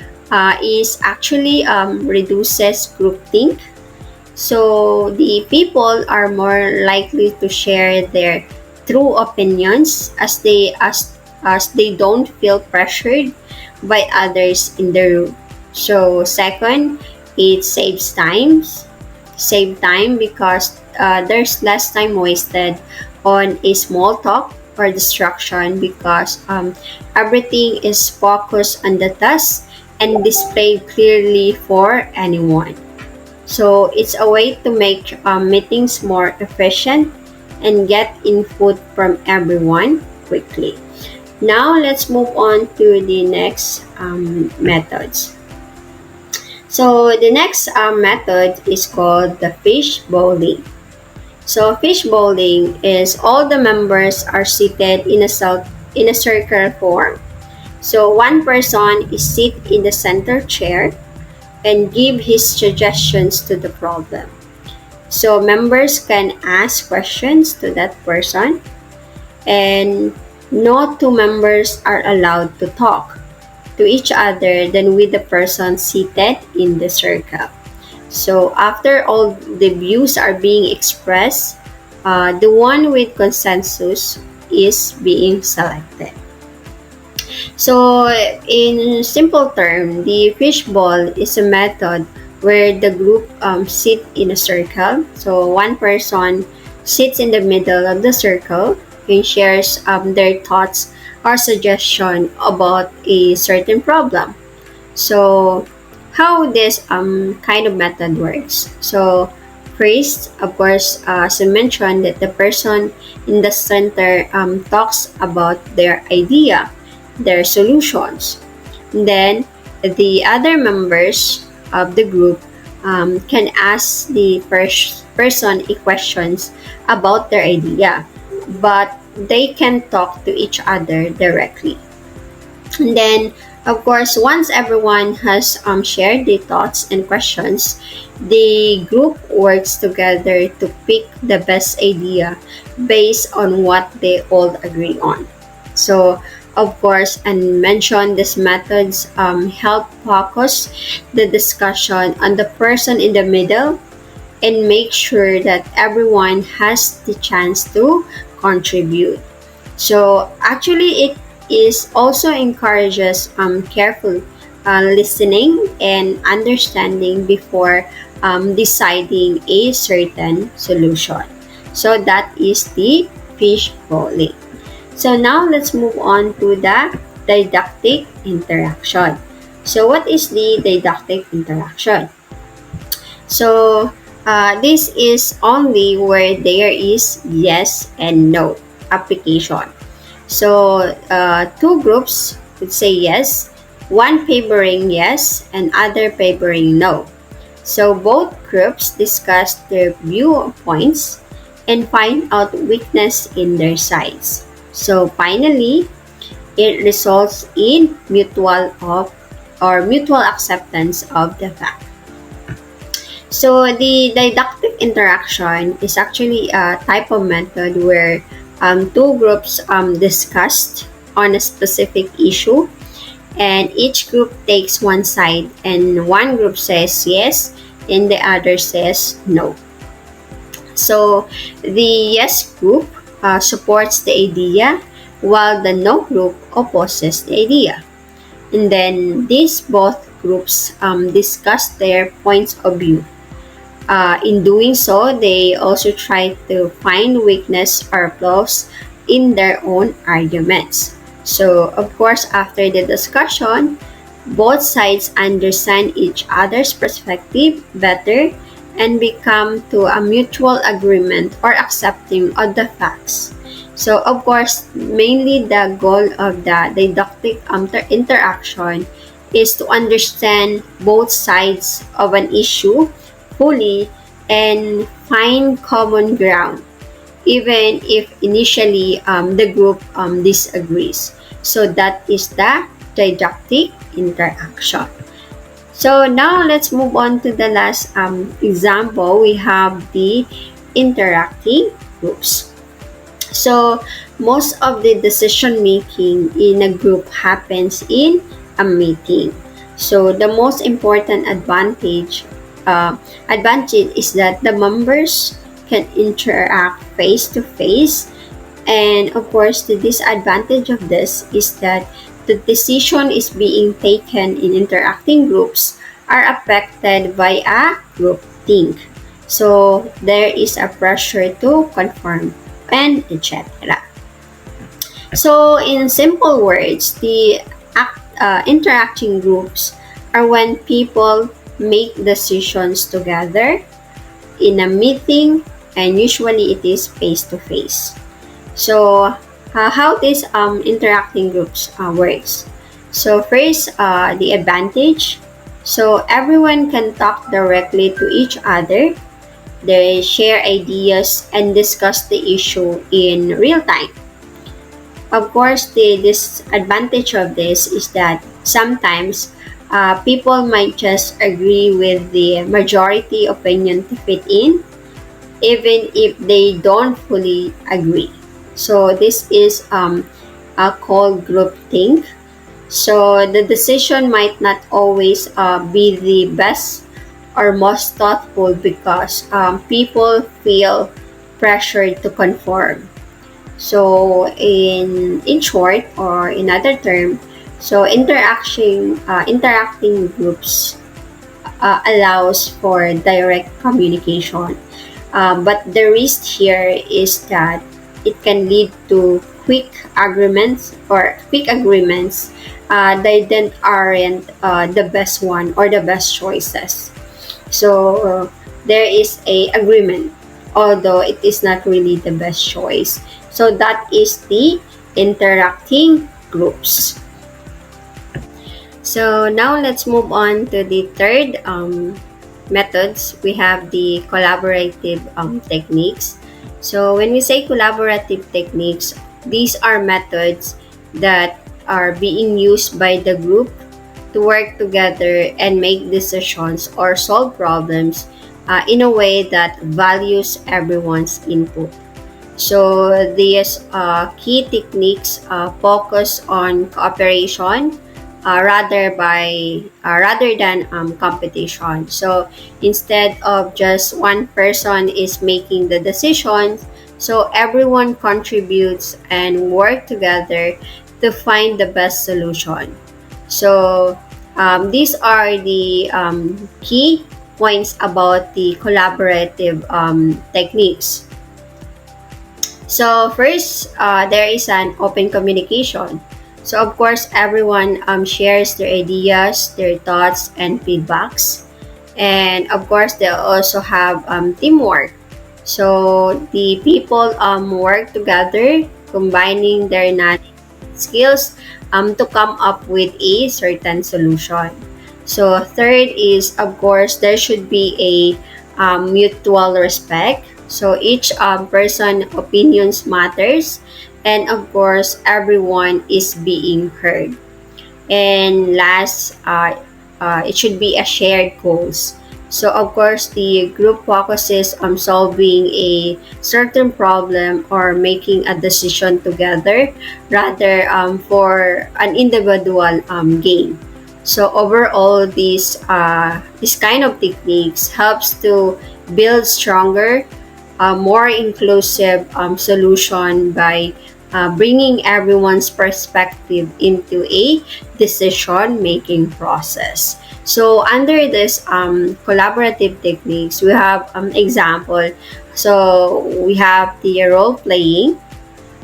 is actually reduces groupthink. So the people are more likely to share their true opinions as they don't feel pressured by others in the room. So second, it save time because there's less time wasted on a small talk or distraction because everything is focused on the task and displayed clearly for anyone. So it's a way to make meetings more efficient and get input from everyone quickly. Now let's move on to the next methods. So the next method is called the fish bowling. So fish bowling is all the members are seated in a in a circle form. So one person is sit in the center chair and give his suggestions to the problem. So members can ask questions to that person, and no two members are allowed to talk to each other than with the person seated in the circle. So after all the views are being expressed, the one with consensus is being selected. So in simple term, the fishbowl is a method where the group sit in a circle. So one person sits in the middle of the circle and shares their thoughts or suggestion about a certain problem. So how this kind of method works. So first, of course, as I mentioned, that the person in the center talks about their idea, their solutions. Then the other members of the group can ask the first person questions about their idea, but they can talk to each other directly. And then, of course, once everyone has shared their thoughts and questions, the group works together to pick the best idea based on what they all agree on. So, of course, and mention these methods help focus the discussion on the person in the middle and make sure that everyone has the chance to contribute. So actually, it is also encourages careful listening and understanding before deciding a certain solution. So that is the fish bowling. So now let's move on to the didactic interaction. So what is the didactic interaction? So this is only where there is yes and no application. So two groups would say yes, one favoring yes and other favoring no. So both groups discuss their viewpoints and find out weakness in their sides. So finally, it results in mutual acceptance of the fact. So the didactic interaction is actually a type of method where two groups discussed on a specific issue, and each group takes one side, and one group says yes and the other says no. So the yes group supports the idea while the no group opposes the idea. And then these both groups discuss their points of view. In doing so, they also try to find weakness or flaws in their own arguments. So, of course, after the discussion, both sides understand each other's perspective better and become to a mutual agreement or accepting of the facts. So, of course, mainly the goal of the didactic interaction is to understand both sides of an issue fully and find common ground, even if initially the group disagrees. So that is the didactic interaction. So now let's move on to the last example. We have the interacting groups. So most of the decision making in a group happens in a meeting. So the most important advantage is that the members can interact face to face, and of course the disadvantage of this is that the decision is being taken in interacting groups are affected by a group think. So there is a pressure to conform and etc. So in simple words, the interacting groups are when people make decisions together in a meeting, and usually it is face to face. So how these interacting groups works. So first, the advantage. So everyone can talk directly to each other. They share ideas and discuss the issue in real time. Of course, the disadvantage of this is that sometimes people might just agree with the majority opinion to fit in, even if they don't fully agree. So this is called groupthink. So the decision might not always be the best or most thoughtful because people feel pressured to conform. So in short or in other term, so interacting groups allows for direct communication. But the risk here is that it can lead to quick agreements that aren't the best one or the best choices. So there is a agreement, although it is not really the best choice. So that is the interacting groups. So now let's move on to the third methods. We have the collaborative techniques. So when we say collaborative techniques, these are methods that are being used by the group to work together and make decisions or solve problems in a way that values everyone's input. So these key techniques focus on cooperation rather than competition. So instead of just one person is making the decisions, so everyone contributes and work together to find the best solution. So these are the key points about the collaborative techniques. So first, there is an open communication. So of course, everyone shares their ideas, their thoughts, and feedbacks. And of course, they also have teamwork. So the people work together, combining their knowledge skills to come up with a certain solution. So third is, of course, there should be a mutual respect. So each person opinions matters, and of course, everyone is being heard. And last, it should be a shared goals. So of course, the group focuses on solving a certain problem or making a decision together rather for an individual gain. So overall, this kind of techniques helps to build stronger, more inclusive solution by bringing everyone's perspective into a decision-making process. So under this collaborative techniques, we have example. So we have the role playing.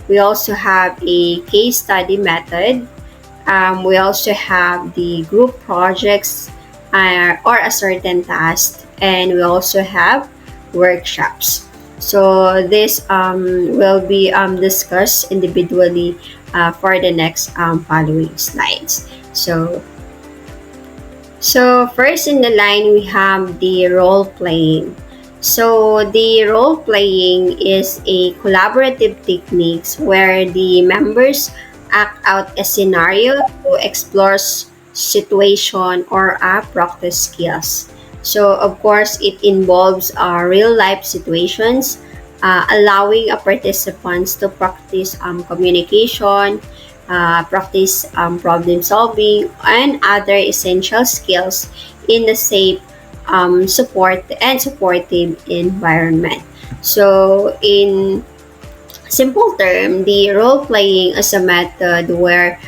We also have a case study method. We also have the group projects or a certain task, and we also have workshops. So this will be discussed individually for the next following slides. So first in the line, we have the role playing. So the role playing is a collaborative techniques where the members act out a scenario to explore situation or practice skills. So of course, it involves real life situations, allowing participants to practice communication, practice problem solving, and other essential skills in a safe, supportive environment. So in simple term, the role playing is a method where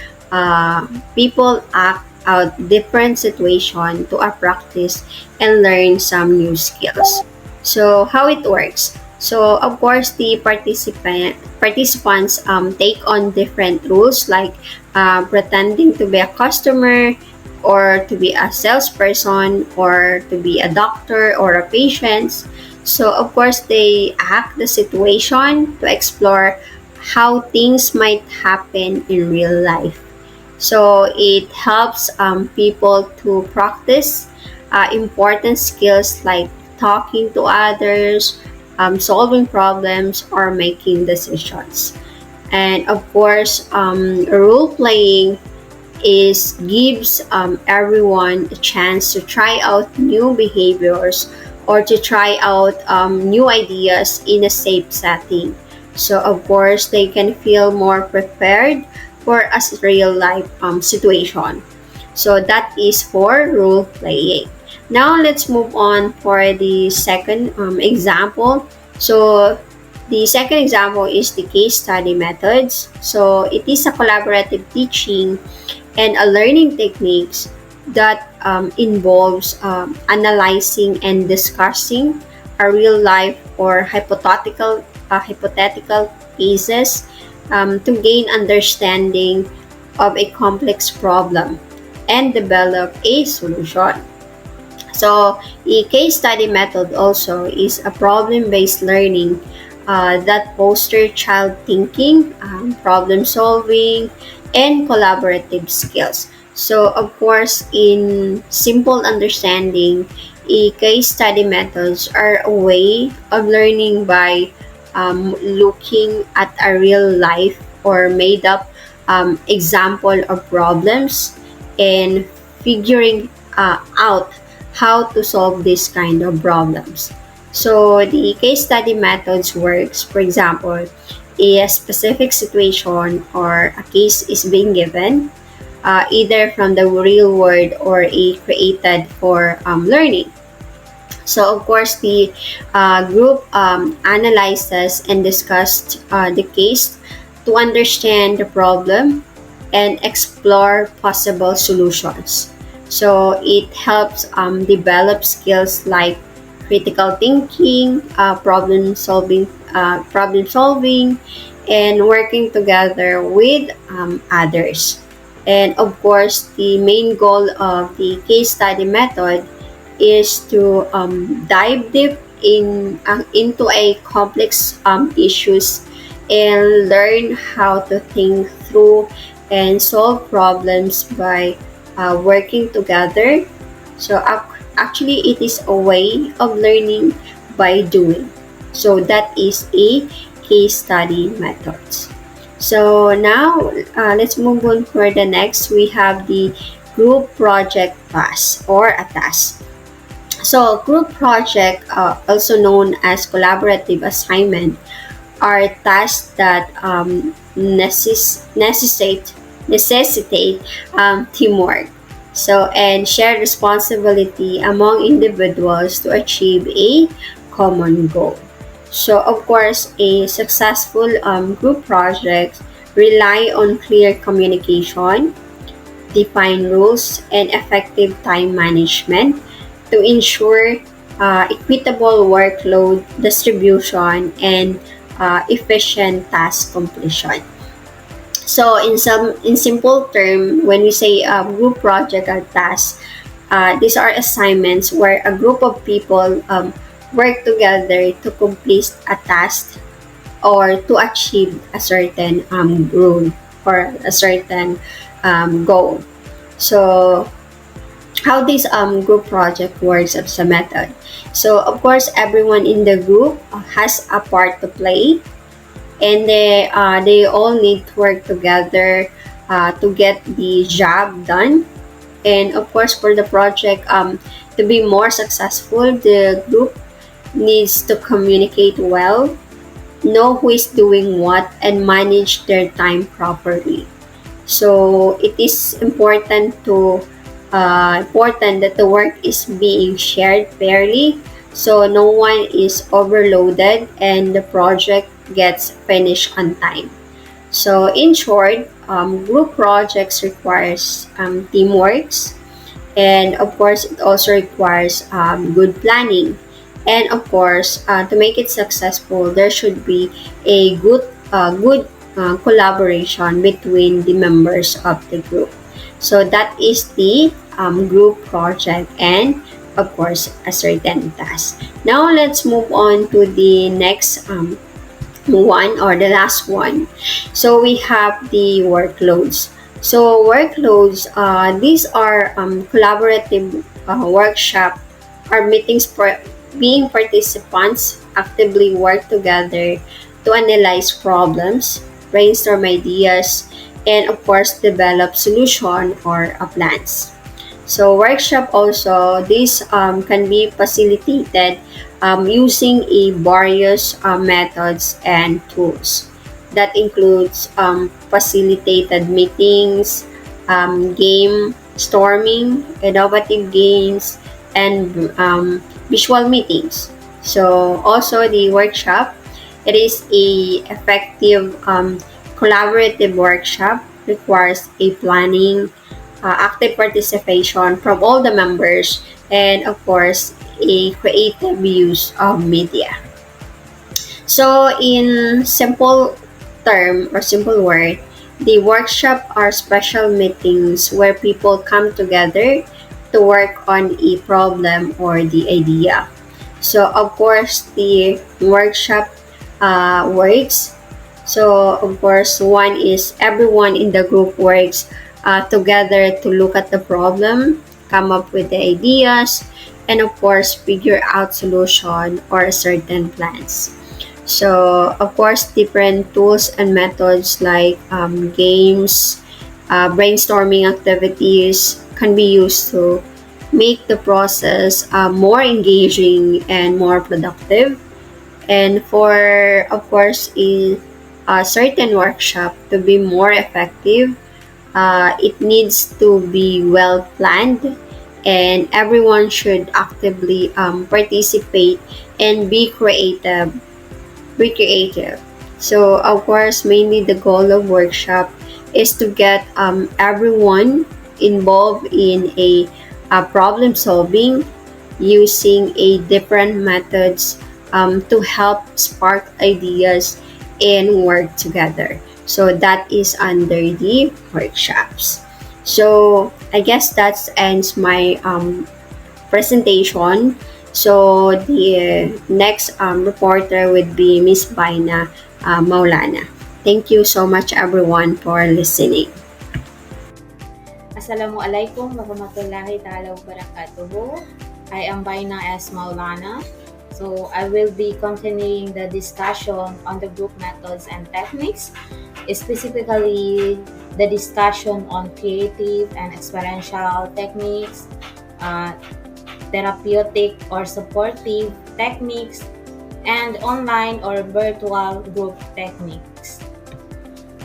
people act out different situation to practice and learn some new skills. So how it works? So of course, the participants take on different roles like pretending to be a customer or to be a salesperson or to be a doctor or a patient. So of course, they act the situation to explore how things might happen in real life. So it helps people to practice important skills like talking to others, solving problems, or making decisions. And of course, role playing gives everyone a chance to try out new behaviors or to try out new ideas in a safe setting. So of course, they can feel more prepared for a real life situation. So that is for role playing. Now let's move on for the second example. So the second example is the case study methods. So it is a collaborative teaching and a learning techniques that involves analyzing and discussing a real life or hypothetical cases to gain understanding of a complex problem and develop a solution. So, a case study method also is a problem-based learning that fosters child thinking, problem solving, and collaborative skills. So, of course, in simple understanding, case study methods are a way of learning by looking at a real life or made up example of problems and figuring out how to solve this kind of problems. So the case study methods works, for example, a specific situation or a case is being given, either from the real world or a created for learning. So of course, the group analyzes and discussed the case to understand the problem and explore possible solutions. So it helps develop skills like critical thinking, problem solving, and working together with others. And of course, the main goal of the case study method is to dive deep into a complex issues and learn how to think through and solve problems by working together. So actually, it is a way of learning by doing. So that is a case study methods. So now let's move on for the next. We have the group project task or a task. So group project, also known as collaborative assignment, are tasks that necessitate teamwork. So and shared responsibility among individuals to achieve a common goal. So of course, a successful group project rely on clear communication, define rules, and effective time management to ensure equitable workload distribution and efficient task completion. So in simple term, when we say group project or task, these are assignments where a group of people work together to complete a task or to achieve a certain rule or a certain goal. So how this group project works as a method. So of course, everyone in the group has a part to play, and they all need to work together to get the job done. And of course, for the project to be more successful, the group needs to communicate well, know who is doing what, and manage their time properly. So it is important that the work is being shared fairly, so no one is overloaded and the project gets finished on time. So in short, group projects requires teamwork, and of course it also requires good planning. And of course, to make it successful, there should be a good collaboration between the members of the group. So that is the group project and of course a certain task. Now let's move on to the next one or the last one. So we have the workloads. So workloads, these are collaborative workshop or meetings for being participants actively work together to analyze problems, brainstorm ideas, and of course develop solution or plans. So workshop also, this can be facilitated using a various methods and tools. That includes facilitated meetings, game storming, innovative games, and visual meetings. So also the workshop, it is a effective collaborative workshop, requires a planning, active participation from all the members, and of course a creative use of media. So in simple term or simple word, the workshop are special meetings where people come together to work on a problem or the idea. So of course the workshop works. So of course one is everyone in the group works together to look at the problem, come up with the ideas, and of course figure out solution or certain plans. So of course different tools and methods like games, brainstorming activities can be used to make the process more engaging and more productive. And for of course a certain workshop to be more effective, it needs to be well planned, and everyone should actively participate and be creative. So of course mainly the goal of workshop is to get everyone involved in a problem solving using a different methods to help spark ideas and work together. So that is under the workshops. So I guess that ends my presentation. So the next reporter would be Miss Baina Maulana. Thank you so much everyone for listening. Assalamualaikum warahmatullahi ta'ala wabarakatuh. I am Baina S. Maulana. So I will be continuing the discussion on the group methods and techniques, specifically the discussion on creative and experiential techniques, therapeutic or supportive techniques, and online or virtual group techniques.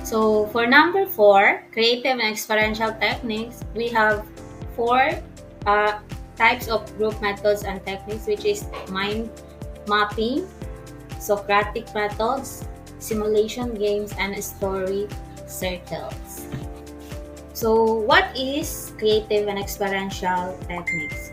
So for number 4, creative and experiential techniques, we have 4 types of group methods and techniques, which is mind mapping, Socratic methods, simulation games, and story circles. So what is creative and experiential techniques?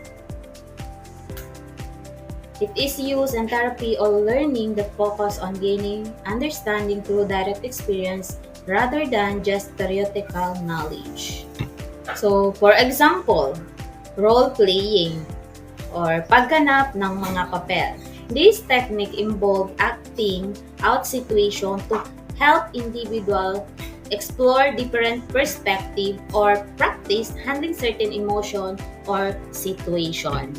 It is used in therapy or learning that focus on gaining understanding through direct experience rather than just theoretical knowledge. So for example, role-playing or pagganap ng mga papel. This technique involves acting out situation to help individual explore different perspective or practice handling certain emotion or situation.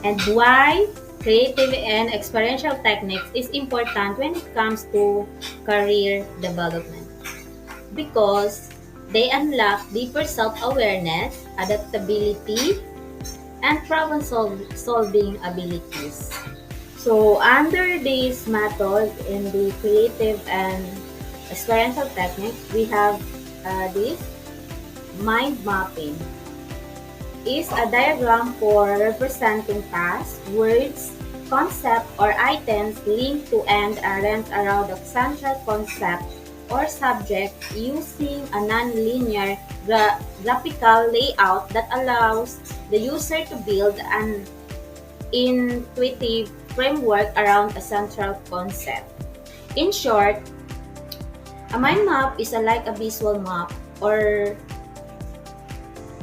And why creative and experiential techniques is important when it comes to career development? Because they unlock deeper self-awareness, adaptability, and problem-solving abilities. So under this method in the creative and experiential technique, we have this mind mapping. Is a diagram for representing tasks, words, concepts, or items linked to and arranged around a central concept or subject using a non-linear graphical layout that allows the user to build an intuitive framework around a central concept. In short, a mind map is like a visual map or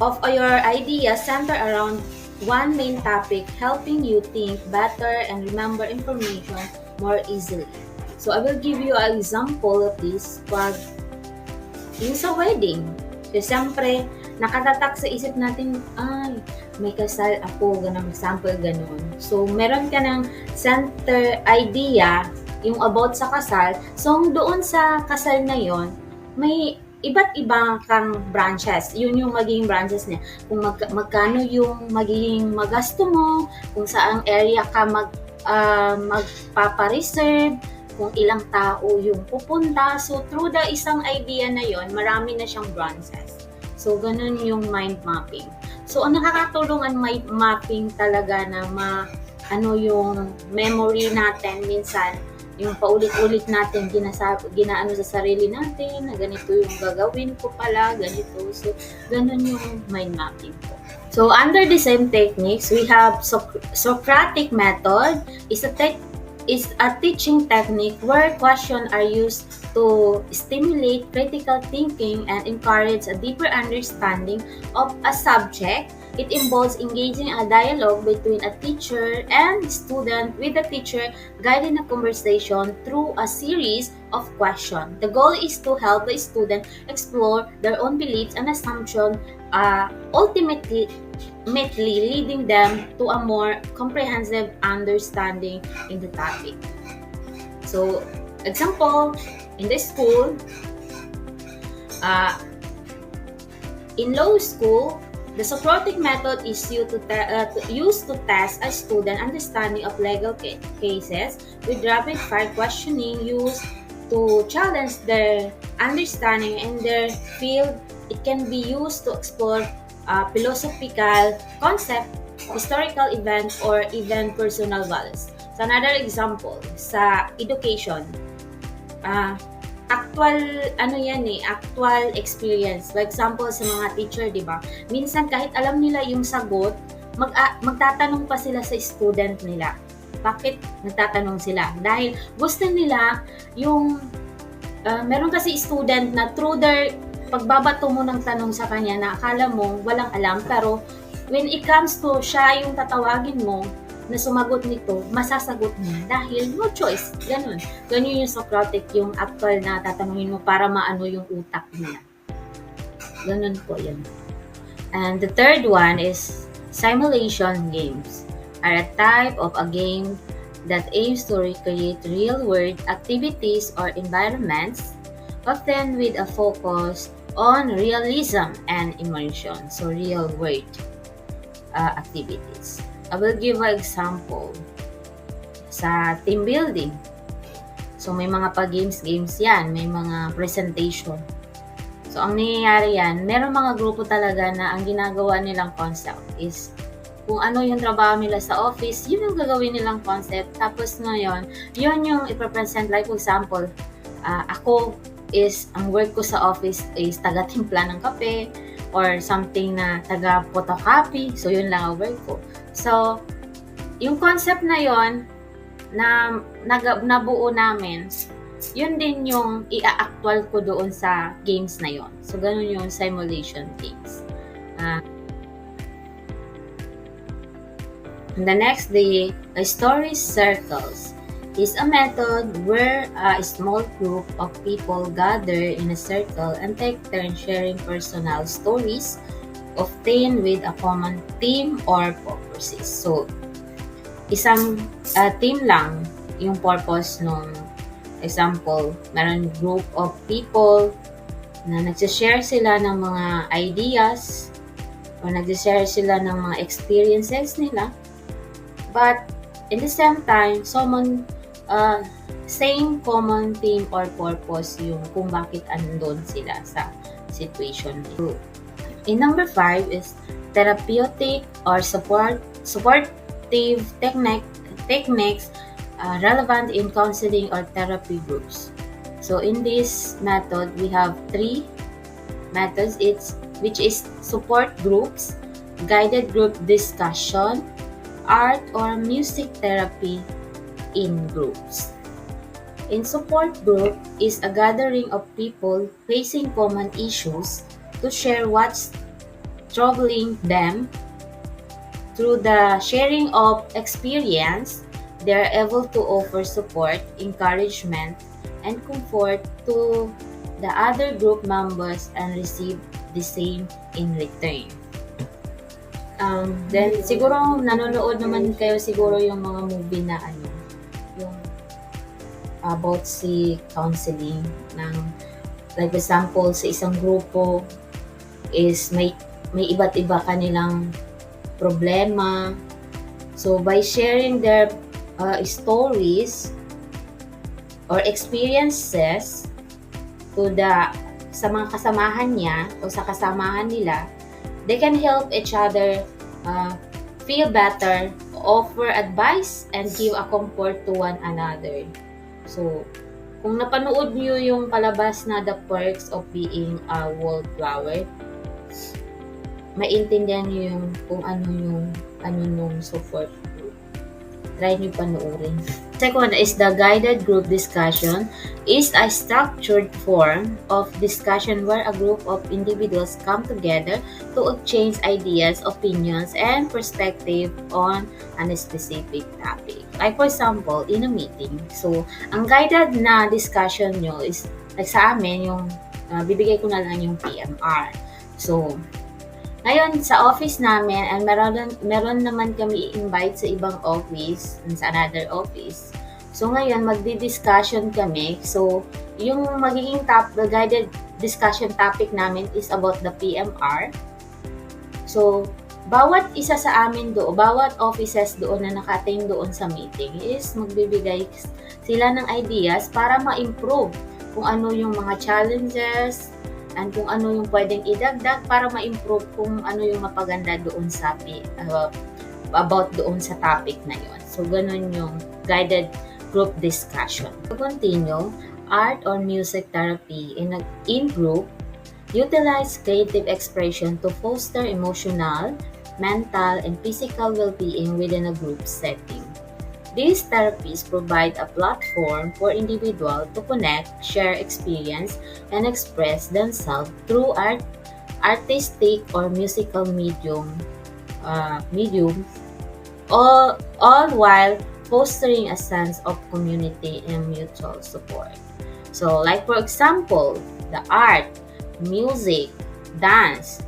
of your idea centered around one main topic, helping you think better and remember information more easily. So I will give you an example of this pag yung sa wedding. So siyempre, nakatatak sa isip natin, ay, may kasal ako, ganun, example, ganun. So meron ka ng center idea yung about sa kasal. So, doon sa kasal na yon, may iba't ibang kang branches. Yun yung magiging branches niya. Kung magkano yung magiging magasto mo, kung saang area ka magpapa-reserve, kung ilang tao yung pupunta. So, through the isang idea na yon, marami na siyang branches. So, ganun yung mind mapping. So, ang nakakatulong ang mind mapping talaga na yung memory natin minsan, yung paulit-ulit natin ginaano sa sarili natin na ganito yung gagawin ko pala, ganito. So, ganun yung mind mapping ko. So, under the same techniques, we have Socratic method is a teaching technique where questions are used to stimulate critical thinking and encourage a deeper understanding of a subject. It involves engaging a dialogue between a teacher and student, with the teacher guiding a conversation through a series of questions. The goal is to help the student explore their own beliefs and assumptions, ultimately leading them to a more comprehensive understanding in the topic. So, example, in the school, in law school, the Socratic method is used to test a student's understanding of legal cases, with rapid-fire questioning used to challenge their understanding in their field. It can be used to explore philosophical concept, historical event, or even personal values. So another example, sa education, actual experience. For example, sa mga teacher, di ba? Minsan kahit alam nila yung sagot, magtatanong pa sila sa student nila. Bakit nagtatanong sila? Dahil gusto nila yung meron kasi student na through their pagbabato mo ng tanong sa kanya na akala mo walang alam, pero when it comes to siya yung tatawagin mo na sumagot nito, masasagot niya dahil no choice. Ganun yung Socratic, yung actual na tatanungin mo para maano yung utak niya. Ganun po yun. And the third one is simulation games, are a type of a game that aims to recreate real-world activities or environments, often with a focus on realism and immersion. So, real-world activities. I will give an example sa team building. So, may mga pa-games yan, may mga presentation. So, ang nangyayari yan, meron mga grupo talaga na ang ginagawa nilang concept is kung ano yung trabaho nila sa office, yun yung gagawin nilang concept. Tapos ngayon, yun yung ipapresent. Like for example, ako ang work ko sa office is taga-timpla ng kape or something na taga-photocopy. So, yun lang ang work ko. So, yung concept na yon na nabuo namin, yun din yung i-actual ko doon sa games na yon. So, ganun yung simulation games. And the next, the story circles is a method where a small group of people gather in a circle and take turns sharing personal stories obtained with a common theme or purposes. So, isang theme lang yung purpose nung example. Meron group of people na nagsishare sila ng mga ideas or nagsishare sila ng mga experiences nila. But, in the same time, same common theme or purpose yung kung bakit andun sila sa situation nila. In number 5 is therapeutic or supportive techniques relevant in counseling or therapy groups. So in this method, we have 3 methods, which is support groups, guided group discussion, art or music therapy in groups. In support group is a gathering of people facing common issues to share what's troubling them. Through the sharing of experience, they are able to offer support, encouragement, and comfort to the other group members and receive the same in return. Then, siguro nanonood naman kayo siguro yung mga movie na yung about si counseling ng, like for example, sa isang grupo is may iba't iba kanilang problema. So by sharing their stories or experiences sa mga kasamahan niya o sa kasamahan nila, they can help each other feel better, offer advice, and give a comfort to one another. So, kung napanood niyo yung palabas na The Perks of Being a Wallflower, maintindihan niyo yung kung ano nung support group. Try niyo panoorin. Second is the guided group discussion is a structured form of discussion where a group of individuals come together to exchange ideas, opinions, and perspective on a specific topic. Like for example, in a meeting. So, ang guided na discussion nyo is, like sa amin, yung bibigay ko na lang yung PMR. So, ngayon, sa office namin, and meron naman kami invite sa ibang office, sa another office. So, ngayon, magdi-discussion kami. So, yung magiging guided discussion topic namin is about the PMR. So, bawat isa sa amin doon, bawat offices doon na naka-attend doon sa meeting is magbibigay sila ng ideas para ma-improve kung ano yung mga challenges, and kung ano yung pwedeng idagdag para ma-improve kung ano yung mapaganda doon sa about doon sa topic na yon. So, ganun yung guided group discussion. To continue, art or music therapy in group utilize creative expression to foster emotional, mental, and physical well-being within a group setting. These therapies provide a platform for individuals to connect, share experience, and express themselves through artistic or musical medium, all while fostering a sense of community and mutual support. So, like for example, the art, music, dance.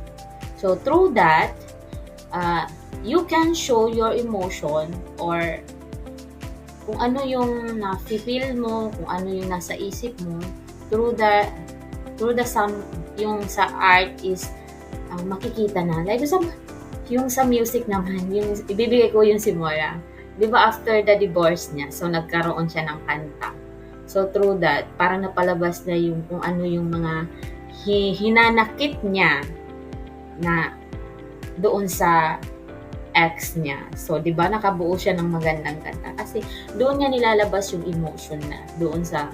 So, through that, you can show your emotion or kung ano yung na-feel mo, kung ano yung nasa isip mo, through the sound, yung sa art is makikita na. Like yung sa music naman, yung ibibigay ko yung Simora. Di ba after the divorce niya, so nagkaroon siya ng kanta. So through that, parang napalabas na yung kung ano yung mga hinanakit niya na doon sa ex niya. So, di ba, nakabuo siya ng magandang kanta. Kasi, doon niya nilalabas yung emotion na doon sa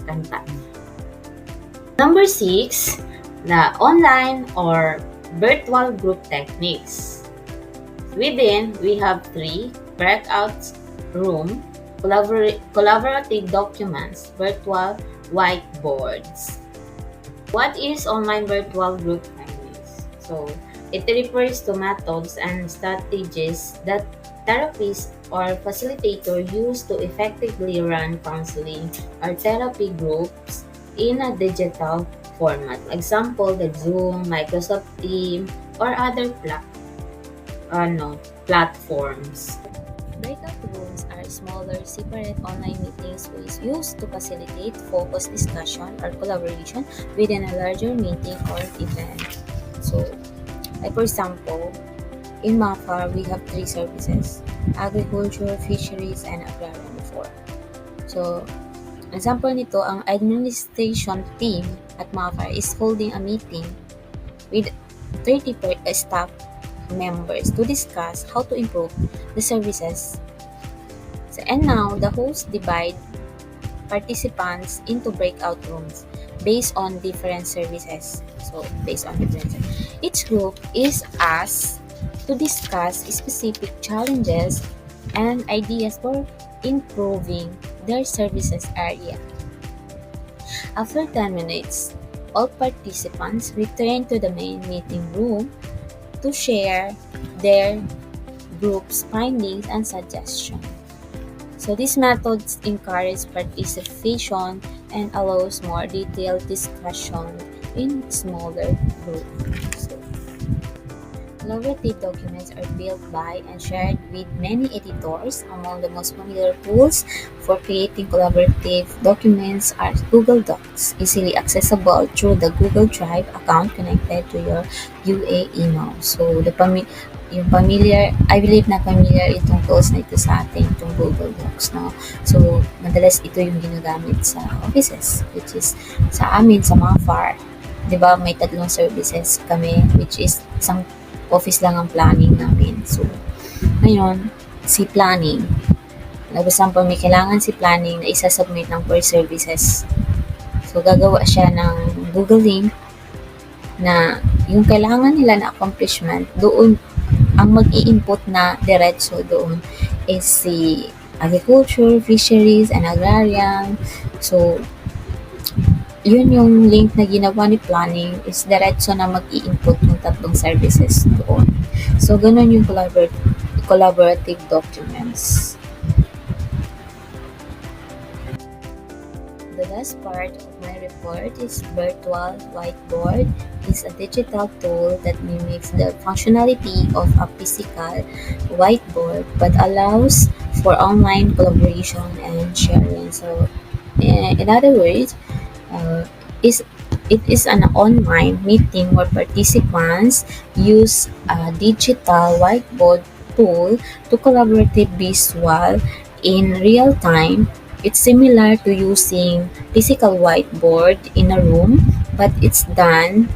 kanta niya. Number 6, the online or virtual group techniques. Within, we have 3, breakout room, collaborative documents, virtual whiteboards. What is online virtual group techniques? So, it refers to methods and strategies that therapists or facilitator use to effectively run counseling or therapy groups in a digital format. Example, the Zoom, Microsoft Teams, or other platforms. Breakout rooms are smaller, separate online meeting space used to facilitate focused discussion or collaboration within a larger meeting or event. So, like for example, in Macapaar, we have 3 services: agriculture, fisheries, and agrarian reform. So, example nito, ang administration team at Macapaar is holding a meeting with 30 staff members to discuss how to improve the services. So, and now, the hosts divide participants into breakout rooms based on different services. So, based on different services. Each group is asked to discuss specific challenges and ideas for improving their services area. After 10 minutes, all participants return to the main meeting room to share their group's findings and suggestions. So, these methods encourage participation and allows more detailed discussion in smaller groups. So, Collaborative documents are built by and shared with many editors. Among the most familiar tools for creating collaborative documents are Google Docs, easily accessible through the Google Drive account connected to your UA email. So, yung familiar, I believe na familiar itong tools na ito sa atin, itong Google Docs, no? So, madalas ito yung ginagamit sa offices, which is sa amin, sa Macapaar. 'Di ba, may tatlong services kami, which is isang office lang ang planning namin. So, ngayon, si planning. For example, may kailangan si planning na isa-submit ng per services. So, gagawa siya ng Google link na yung kailangan nila na accomplishment, doon, ang mag-i-input na diretso doon is si agriculture, fisheries, and agrarian. So, yun yung link na ginawa ni planning is diretso na mag-i-input yung tatlong services doon. So, ganun yung collaborative documents. The last part of my report is virtual whiteboard. It's a digital tool that mimics the functionality of a physical whiteboard but allows for online collaboration and sharing. So, in other words, it is an online meeting where participants use a digital whiteboard tool to collaborate visual in real time. It's similar to using physical whiteboard in a room, but it's done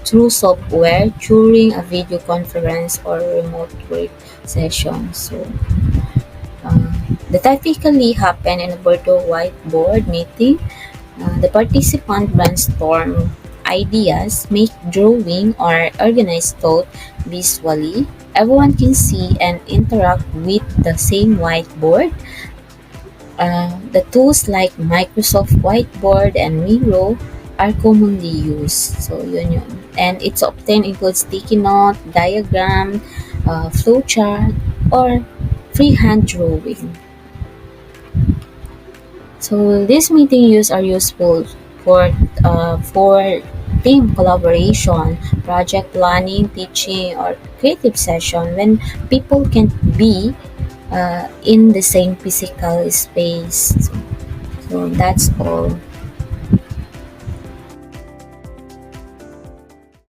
through software during a video conference or remote work session. So, that typically happen in a virtual whiteboard meeting. The participant brainstorm ideas, make drawing, or organize thought visually. Everyone can see and interact with the same whiteboard. The tools like Microsoft Whiteboard and Miro are commonly used. So, yun. And its often includes sticky note, diagram, flowchart, or freehand drawing. So, these meeting use are useful for team collaboration, project planning, teaching, or creative session when people can't be in the same physical space. So that's all.